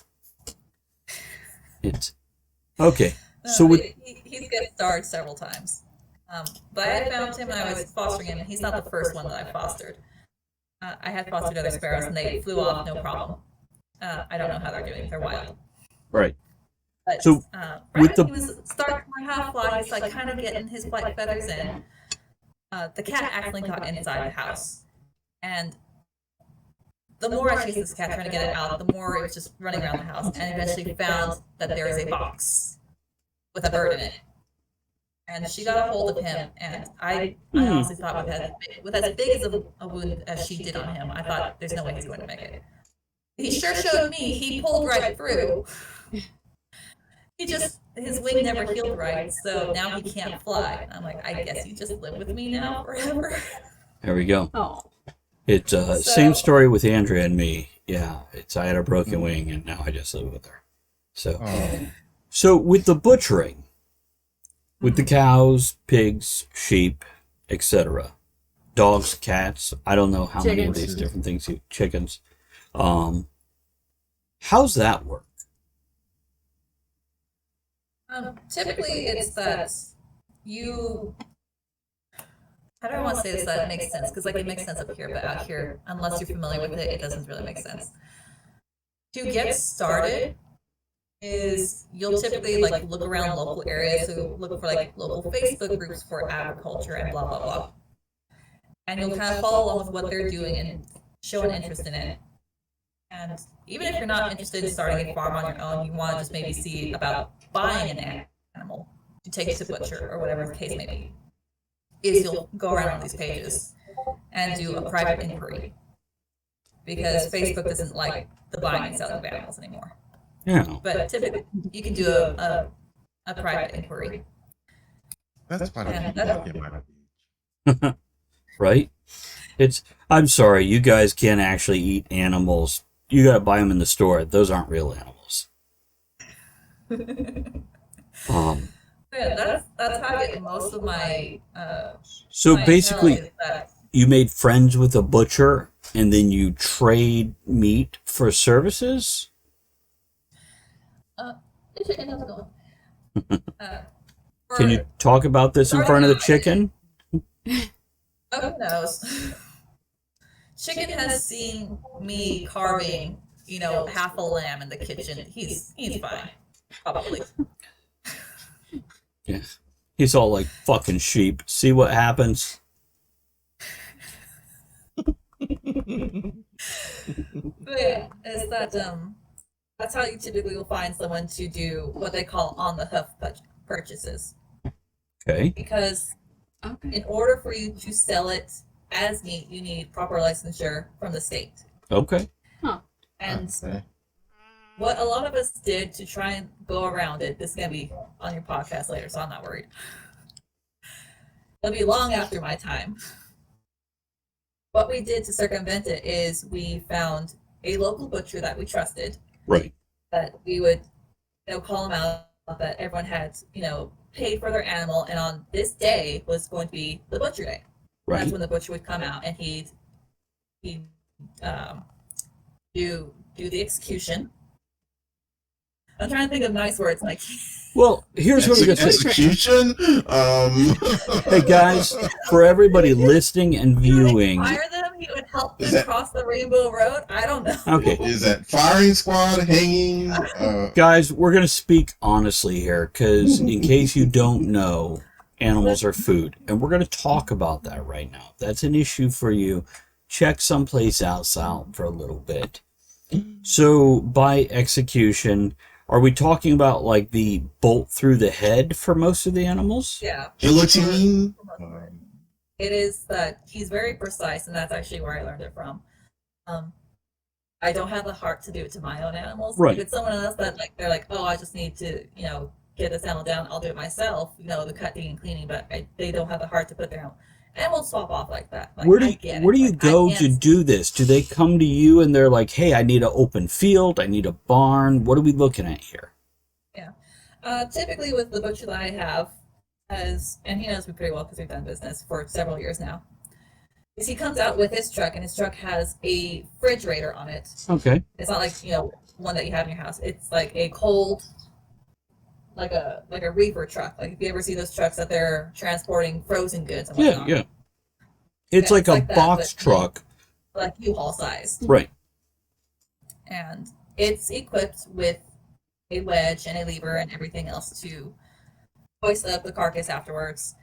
S2: It's okay.
S5: No,
S2: So with
S5: he's get starred several times. But I found him and I was fostering him. He's not the first one that I fostered. I had fostered other sparrows and they flew off no problem. I don't know how they're doing. They're wild.
S2: right.
S5: But
S2: So,
S5: right
S2: with
S5: when he was starting to half fly, he's like kind of getting his white feathers in. The cat actually got inside the house, and the more I chased this cat trying to get it out, the more it was just running around the house, and eventually found that there is a box with a bird in it. And she got a hold of him, and I honestly thought with as big as a wound as she did on him, I thought there's no way he's going to make it. He sure showed me. He pulled right through. His wing never healed right, so now he can't fly. And I'm like, I guess you just live with me now forever.
S2: There we go.
S3: Oh.
S2: It's same story with Andrea and me. Yeah, I had a broken wing and now I just live with her. So, so with the butchering, with the cows, pigs, sheep, etc., dogs, cats. I don't know how many of
S3: Chickens.
S2: these different things. Chickens. How's that work?
S5: Typically, it's that you I don't want to say this that it makes sense, because like it makes sense up here, but out here, unless you're familiar with it, it doesn't really make sense. To get started is you'll typically like look around local areas, so look for like local Facebook groups for agriculture and blah blah blah. And you'll kind of follow along with what they're doing and show an interest in it. And even if you're not interested in starting a farm on your own, you want to just maybe see about buying an animal to take to butcher or whatever the case may be, is you'll go around on these pages and do a private inquiry, because Facebook doesn't like the buying and selling of animals anymore.
S2: Yeah.
S5: But typically, you can do a private inquiry.
S4: That's why
S5: And
S4: I
S5: that's-
S4: get my
S2: Right? I'm sorry, you guys can't actually eat animals. You gotta buy them in the store. Those aren't real animals.
S5: Yeah, that's how I get most of my.
S2: So
S5: clientele
S2: basically,
S5: is that-
S2: you made friends with a butcher and then you trade meat for services? Can you talk about this in front of the chicken?
S5: Oh, who knows? Chicken has seen me carving, half a lamb in the kitchen. He's fine, probably.
S2: Yeah. He's all like, fucking sheep. See what happens?
S5: But yeah, is that that's how you typically will find someone to do what they call on the hoof purchases.
S2: Okay.
S5: Because in order for you to sell it as meat, you need proper licensure from the state.
S2: Okay.
S5: And
S4: Okay.
S5: what a lot of us did to try and go around it, this is going to be on your podcast later, so I'm not worried. It'll be long after my time. What we did to circumvent it is we found a local butcher that we trusted,
S2: Right.
S5: that we would call them out, that everyone had paid for their animal, and on this day was going to be the butcher day.
S2: Right.
S5: That's when the butcher would come out and he'd do the execution. I'm trying to think of nice words like.
S2: Well, here's what I'm going to say.
S4: Execution.
S2: Hey, guys, for everybody listening and viewing.
S5: Hire them. He would help
S4: Is
S5: them
S4: that-
S5: cross the Rainbow Road. I don't know.
S2: Okay.
S4: Is that firing squad hanging?
S2: Guys, we're going to speak honestly here because in case you don't know, animals are food. And we're going to talk about that right now. If that's an issue for you, check someplace else out for a little bit. So, by execution, are we talking about like the bolt through the head for most of the animals?
S5: Yeah.
S4: Guillotine.
S5: It is that he's very precise, and that's actually where I learned it from. I don't have the heart to do it to my own animals.
S2: Right.
S5: If it's someone else that they're like, oh, I just need to, get this animal down, I'll do it myself, the cutting and cleaning, but they don't have the heart to put their own. And we'll swap off like that. Like,
S2: Where
S5: I
S2: do
S5: get
S2: where
S5: it.
S2: do you
S5: Like, I
S2: go
S5: can't-
S2: to do this? Do they come to you and they're like, "Hey, I need an open field. I need a barn. What are we looking at here?"
S5: Typically with the butcher that I have, and he knows me pretty well because we've done business for several years now, is he comes out with his truck, and his truck has a refrigerator on it.
S2: Okay.
S5: It's not like one that you have in your house. It's like a cold, like a reefer truck. Like if you ever see those trucks that they're transporting frozen goods and
S2: Yeah,
S5: whatnot.
S2: yeah. It's
S5: Yeah,
S2: like
S5: it's
S2: a
S5: like that,
S2: box
S5: but-
S2: truck.
S5: Like U-Haul size.
S2: Right.
S5: And it's equipped with a wedge and a lever and everything else to hoist up the carcass afterwards,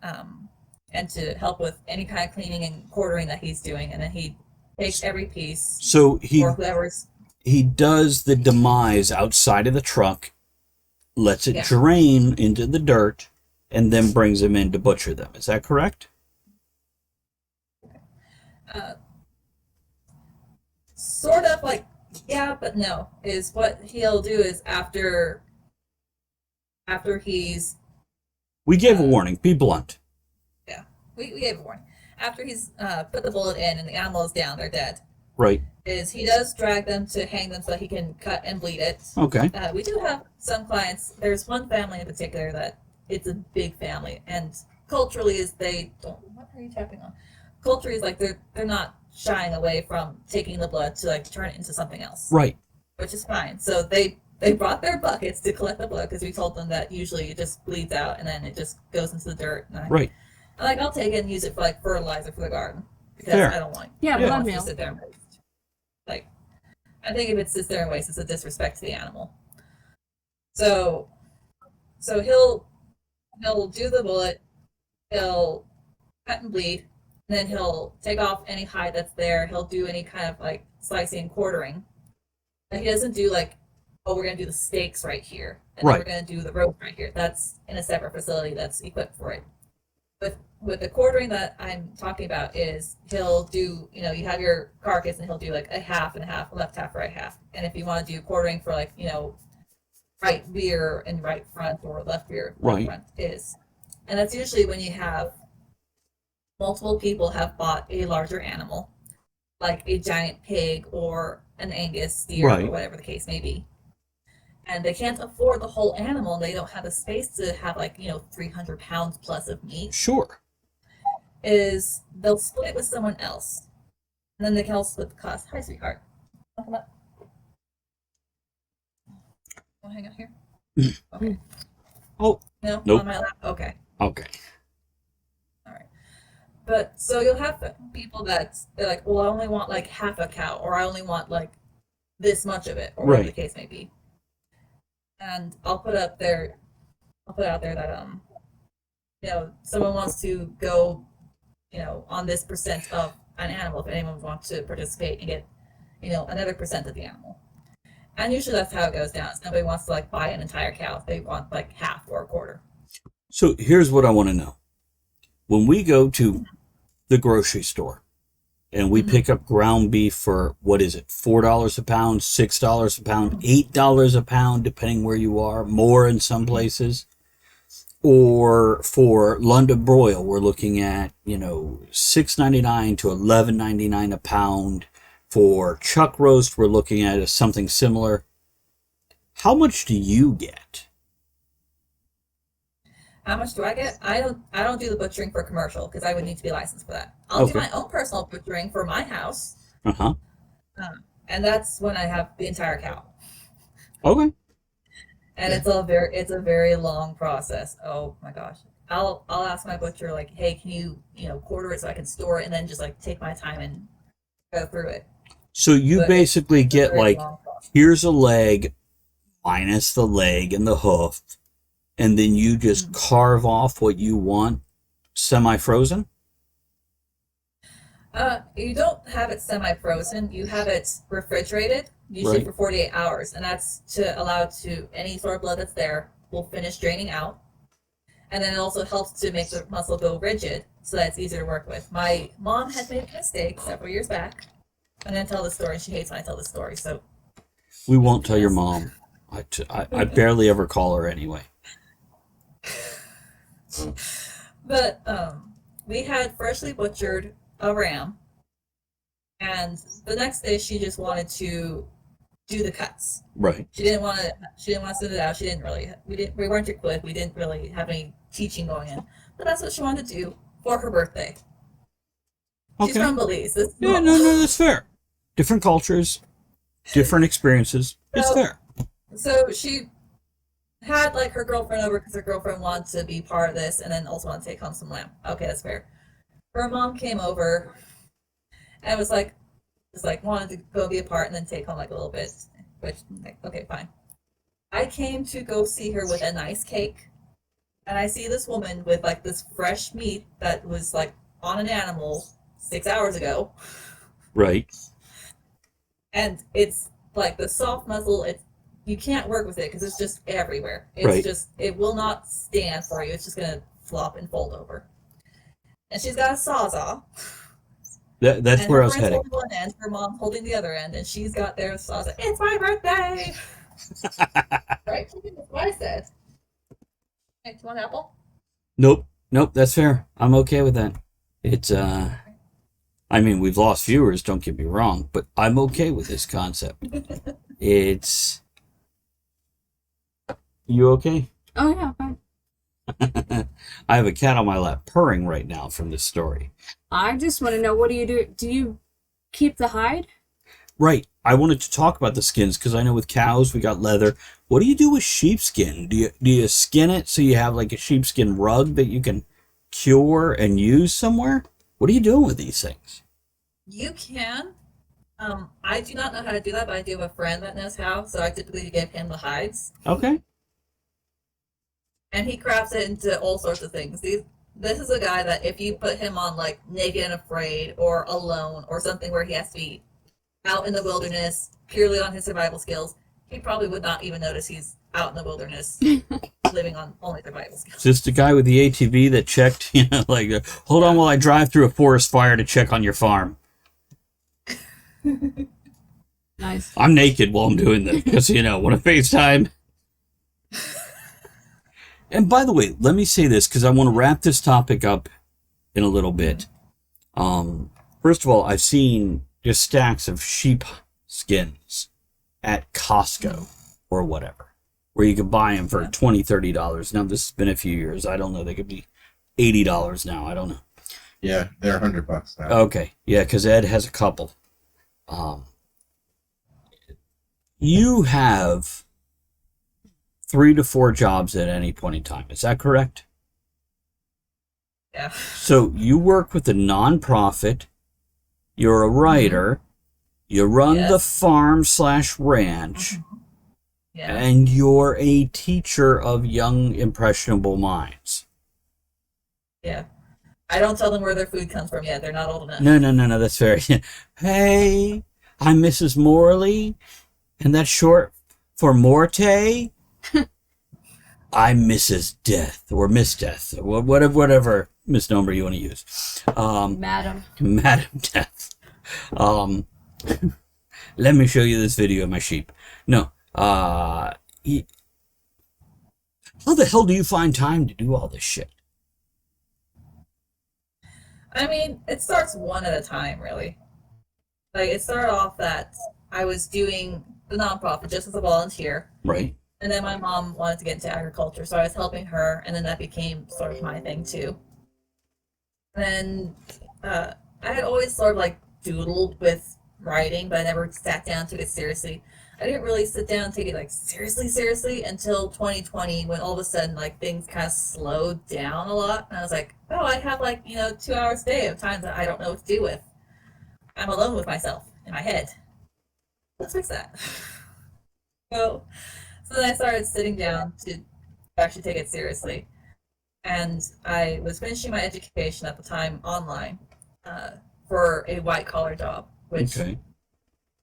S5: and to help with any kind of cleaning and quartering that he's doing. And then he takes every piece,
S2: So
S5: or whoever's.
S2: he does the demise outside of the truck, lets it
S5: Yeah.
S2: drain into the dirt, and then brings them in to butcher them. Is that correct?
S5: Sort of like, yeah, but no. Is what he'll do is after he's
S2: We gave a warning. Be blunt.
S5: we gave a warning. After he's put the bullet in and the animal is down, they're dead.
S2: Right.
S5: Is he does drag them to hang them so that he can cut and bleed it.
S2: Okay.
S5: We do have some clients. There's one family in particular that it's a big family, and culturally is they don't. What are you tapping on? Culturally is like they're not shying away from taking the blood to like turn it into something else,
S2: Right.
S5: which is fine. So they brought their buckets to collect the blood because we told them that usually it just bleeds out and then it just goes into the dirt. And
S2: Right.
S5: Like, I'll take it and use it for like fertilizer for the garden because
S2: Fair.
S5: I don't want.
S3: Yeah,
S5: I don't
S3: blood
S5: want it
S3: meal.
S5: to sit there and waste. Like, I think if it sits there and wastes, it's a disrespect to the animal. So, he'll do the bullet. He'll cut and bleed, and then he'll take off any hide that's there. He'll do any kind of like slicing and quartering. And he doesn't do like, oh, we're gonna do the steaks right here, and then
S2: Right.
S5: we're gonna do the roast right here. That's in a separate facility that's equipped for it. With the quartering that I'm talking about is he'll do, you have your carcass and he'll do like a half and a half, left half, right half. And if you want to do quartering for like, right rear and right front or left rear, left
S2: Right.
S5: front is. And that's usually when you have multiple people have bought a larger animal, like a giant pig or an Angus steer
S2: Right.
S5: or whatever the case may be. And they can't afford the whole animal and they don't have the space to have like, 300 pounds plus of meat.
S2: Sure.
S5: Is they'll split it with someone else. And then they can all split the cost. Hi, sweetheart. Come up. Want to hang out here? Okay.
S2: Oh,
S5: No?
S2: Nope.
S5: On my lap? Okay.
S2: okay.
S5: All right. But so you'll have people that they're like, well, I only want like half a cow, or I only want like this much of it, or whatever the
S2: Right.
S5: case may be. And I'll put out there that someone wants to go, on this percent of an animal if anyone wants to participate and get, another percent of the animal. And usually that's how it goes down. Nobody wants to like buy an entire cow. They want like half or a quarter.
S2: So here's what I want to know. When we go to the grocery store and we pick up ground beef for, what is it, $4 a pound, $6 a pound, $8 a pound, depending where you are, more in some places. Or for London broil, we're looking at, $6.99 to $11.99 a pound. For chuck roast, we're looking at something similar. How much do you get?
S5: How much do I get? I don't do the butchering for commercial because I would need to be licensed for that. I'll do
S2: Okay.
S5: my own personal butchering for my house,
S2: Uh-huh.
S5: and that's when I have the entire cow.
S2: Okay.
S5: And it's a very long process. Oh my gosh. I'll ask my butcher like, hey, can you quarter it so I can store it, and then just like take my time and go through it.
S2: So you
S5: But
S2: basically
S5: it's a
S2: get
S5: very
S2: like,
S5: long process.
S2: here's a leg minus the leg and the hoof, and then you just carve off what you want semi-frozen?
S5: You don't have it semi-frozen. You have it refrigerated, usually
S2: Right.
S5: for 48 hours, and that's to allow any sort of blood that's there will finish draining out. And then it also helps to make the muscle go rigid so that it's easier to work with. My mom had made a mistake several years back. I'm going to tell the story, and she hates when I tell the story. So,
S2: We won't tell your mom. I barely ever call her anyway.
S5: but we had freshly butchered a ram, and the next day she just wanted to do the cuts.
S2: Right.
S5: She didn't want to send it out. We weren't equipped. We didn't really have any teaching going in. But that's what she wanted to do for her birthday. She's
S2: Okay.
S5: from Belize. This is
S2: Yeah,
S5: normal.
S2: no, that's fair. Different cultures, different experiences. It's
S5: So-
S2: fair.
S5: So she had like her girlfriend over because her girlfriend wanted to be part of this and then also wanted to take home some lamb. Okay, that's fair. Her mom came over and was like wanted to go be a part and then take home like a little bit, which like, okay, fine. I came to go see her with a nice cake, and I see this woman with like this fresh meat that was like on an animal 6 hours ago,
S2: Right.
S5: and it's like the soft muzzle. You can't work with it because it's just everywhere.
S2: Right.
S5: It will not stand for you. It's just gonna flop and fold over. And she's got a sawzall.
S2: That's
S5: And
S2: where
S5: her
S2: I was
S5: friend's
S2: heading.
S5: holding one end, her mom's holding the other end, and she's got their sawzall. It's my birthday. Right? That's what I said. Hey, do you want an apple?
S2: Nope. That's fair. I'm okay with that. It's I mean, we've lost viewers, don't get me wrong, but I'm okay with this concept. It's You okay?
S3: Oh yeah, fine.
S2: I have a cat on my lap purring right now from this story.
S3: I just want to know, what do you do? Do you keep the hide?
S2: Right. I wanted to talk about the skins because I know with cows we got leather. What do you do with sheepskin? Do you skin it so you have like a sheepskin rug that you can cure and use somewhere? What are you doing with these things?
S5: You can. I do not know how to do that, but I do have a friend that knows how, so I typically give him the hides.
S2: Okay.
S5: And he crafts it into all sorts of things. This is a guy that if you put him on like Naked and Afraid or Alone or something where he has to be out in the wilderness purely on his survival skills, he probably would not even notice he's out in the wilderness living on only survival skills.
S2: Is this the guy with the ATV that checked, like, hold on while I drive through a forest fire to check on your farm?
S3: Nice.
S2: I'm naked while I'm doing this because, want to FaceTime. And by the way, let me say this because I want to wrap this topic up in a little bit. First of all, I've seen just stacks of sheep skins at Costco or whatever, where you could buy them for $20, $30. Now, this has been a few years. I don't know. They could be $80 now. I don't know.
S4: Yeah, they're $100 now.
S2: Okay. Yeah, because Ed has a couple. You have 3 to 4 jobs at any point in time. Is that correct?
S5: Yeah.
S2: So you work with a nonprofit. You're a writer. You run the farm/ranch.
S5: Yeah.
S2: And you're a teacher of young, impressionable minds.
S5: Yeah. I don't tell them where their food comes from yet. They're not old enough.
S2: No, that's fair. Hey, I'm Mrs. Morley, and that's short for Morte. I'm Mrs. Death, or Miss Death, or whatever misnomer you want to use.
S3: Madam
S2: Death. Let me show you this video of my sheep. No. How the hell do you find time to do all this shit?
S5: I mean, it starts one at a time, really. Like, it started off that I was doing the nonprofit just as a volunteer.
S2: Right.
S5: And then my mom wanted to get into agriculture, so I was helping her, and then that became sort of my thing, too. And then I had always sort of, like, doodled with writing, but I never sat down and took it seriously. I didn't really sit down and take it, like, seriously until 2020, when all of a sudden, like, things kind of slowed down a lot. And I was like, oh, I have, like, 2 hours a day of times that I don't know what to do with. I'm alone with myself in my head. Let's fix that. So then I started sitting down to actually take it seriously. And I was finishing my education at the time online for a white-collar job, which...
S2: Okay.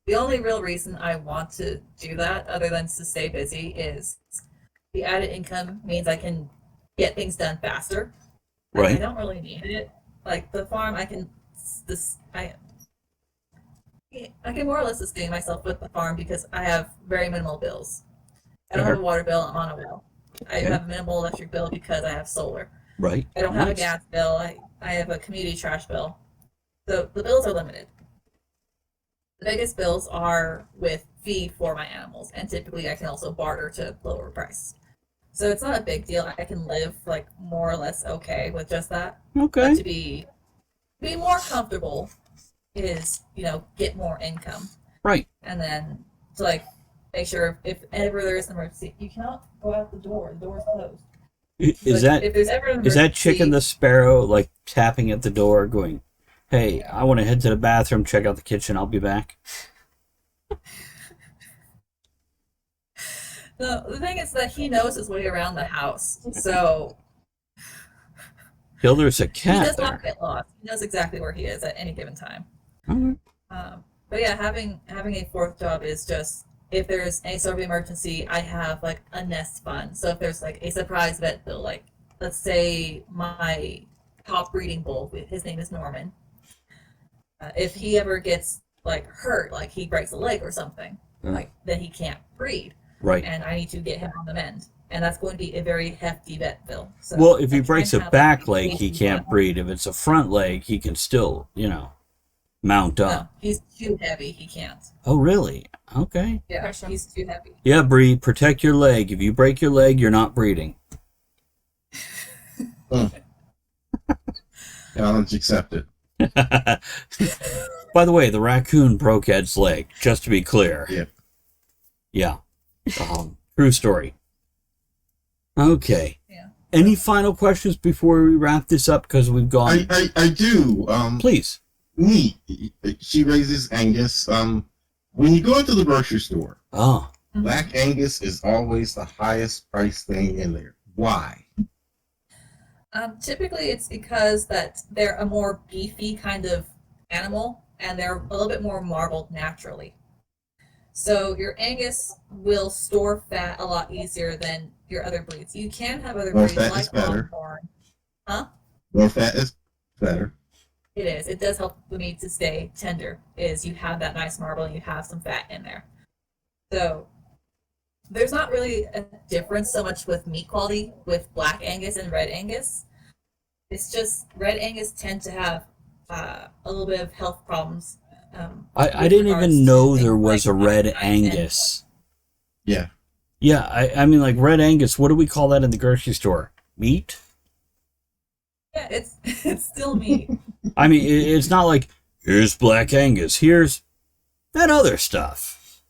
S5: The only real reason I want to do that, other than to stay busy, is the added income means I can get things done faster.
S2: Right.
S5: I don't really need it. Like the farm, I can more or less sustain myself with the farm because I have very minimal bills. I don't have a water bill. I'm on a well. I have a minimal electric bill because I have solar.
S2: Right.
S5: I don't have a gas bill. I have a community trash bill. So the bills are limited. The biggest bills are with feed for my animals, and typically I can also barter to lower price. So it's not a big deal. I can live like more or less okay with just that.
S2: Okay.
S5: But to be more comfortable is, get more income.
S2: Right.
S5: And then to like make sure if ever there is an emergency, you cannot go out the door. The door is closed.
S2: Is that Chicken the Sparrow like tapping at the door going, hey, I want to head to the bathroom, check out the kitchen, I'll be back?
S5: The thing is that he knows his way around the house, so...
S2: There's a cat
S5: he does
S2: there.
S5: not get lost. He knows exactly where he is at any given time.
S2: Okay.
S5: But yeah, having a fourth job is just, if there's any sort of emergency, I have like a nest fund. So if there's like a surprise vet bill, like let's say my top breeding bull, his name is Norman, if he ever gets like hurt, like he breaks a leg or something, like then he can't breed.
S2: Right.
S5: And I need to get him on the mend. And that's going to be a very hefty vet bill. So
S2: Well, if he
S5: I try
S2: breaks
S5: and
S2: a
S5: have
S2: back
S5: like
S2: leg, he
S5: 18
S2: can't
S5: months.
S2: breed. If it's a front leg, he can still, mount
S5: No,
S2: up.
S5: he's too heavy. He can't.
S2: Oh, really? Okay.
S5: Yeah,
S3: Crush him.
S5: he's too heavy.
S2: Yeah, Bree, protect your leg. If you break your leg, you're not breeding.
S4: Challenge accepted.
S2: By the way, the raccoon broke Ed's leg, just to be clear.
S4: Yeah.
S2: Yeah. True story. Okay.
S5: Yeah.
S2: Any final questions before we wrap this up? Because we've gone.
S4: I do.
S2: Please.
S4: Neat. She raises Angus. When you go into the grocery store,
S2: Oh.
S4: Black Angus is always the highest priced thing in there. Why?
S5: Typically, it's because that they're a more beefy kind of animal, and they're a little bit more marbled naturally. So your Angus will store fat a lot easier than your other breeds. You can have other
S4: More
S5: breeds
S4: fat is
S5: like
S4: better.
S5: Longhorn. Huh?
S4: More fat is better.
S5: It is. It does help the meat to stay tender. Is you have that nice marble and you have some fat in there. So there's not really a difference so much with meat quality with Black Angus and Red Angus. It's just Red Angus tend to have a little bit of health problems.
S2: I
S5: with
S2: didn't
S5: regards
S2: even
S5: to
S2: know
S5: things
S2: there was
S5: like
S2: a Red
S5: appetite and-
S2: Angus.
S4: Yeah.
S2: Yeah, I mean, like Red Angus, what do we call that in the grocery store? Meat?
S5: Yeah, it's still meat.
S2: I mean, it's not like, here's Black Angus, here's that other stuff.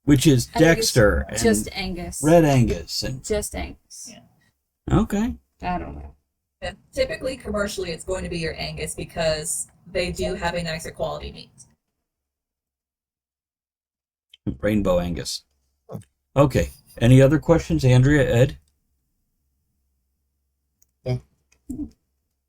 S2: Which is
S3: I think it's
S2: Dexter and
S3: just Angus.
S2: Red Angus. And
S3: Just Angus.
S5: Yeah.
S2: okay.
S3: I don't know.
S5: Yeah, typically, commercially, it's going to be your Angus because they do have a nicer quality meat.
S2: Rainbow Angus. Okay. Any other questions, Andrea, Ed?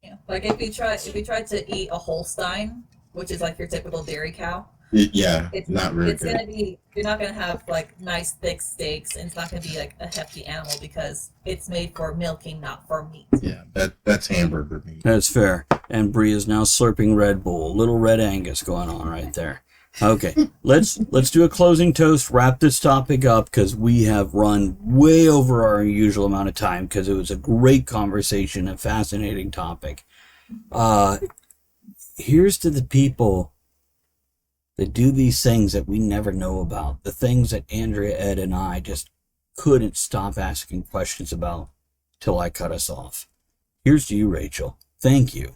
S5: Yeah, like if you tried to eat a Holstein, which is like your typical dairy cow,
S4: Yeah.
S5: it's
S4: Not very
S5: it's
S4: good.
S5: gonna be you're not gonna have like nice thick steaks, and it's not gonna be like a hefty animal because it's made for milking, not for meat.
S4: Yeah. That's hamburger meat.
S2: That's fair. And Bree is now slurping Red Bull. Little Red Angus going on right there. Okay, let's do a closing toast, wrap this topic up, because we have run way over our usual amount of time, because it was a great conversation, a fascinating topic. Here's to the people that do these things that we never know about, the things that Andrea, Ed, and I just couldn't stop asking questions about till I cut us off. Here's to you, Rachel. Thank you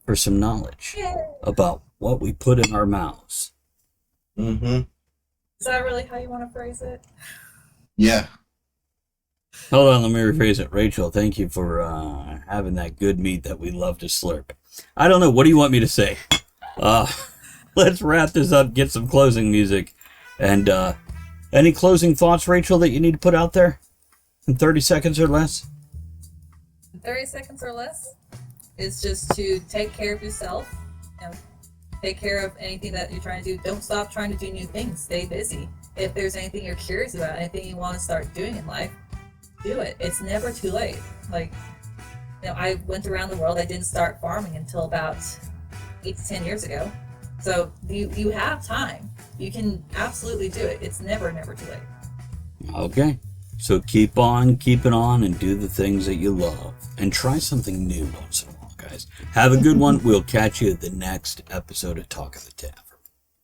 S2: for some knowledge about what we put in our mouths.
S4: Mm-hmm.
S5: Is that really how you want to phrase it?
S4: Yeah.
S2: Hold on, let me rephrase it. Rachel, thank you for having that good meat that we love to slurp. I don't know, what do you want me to say? Let's wrap this up, get some closing music. And any closing thoughts, Rachel, that you need to put out there in 30 seconds or less?
S5: 30 seconds or less is just to take care of yourself. You know, take care of anything that you're trying to do. Don't stop trying to do new things. Stay busy. If there's anything you're curious about, anything you want to start doing in life, do it. It's never too late. Like, you know, I went around the world. I didn't start farming until about 8 to 10 years ago. So you have time. You can absolutely do it. It's never too late.
S2: Okay. So keep on keeping on and do the things that you love. And try something new once in a while, guys. Have a good one. We'll catch you at the next episode of Talk of the Tavern.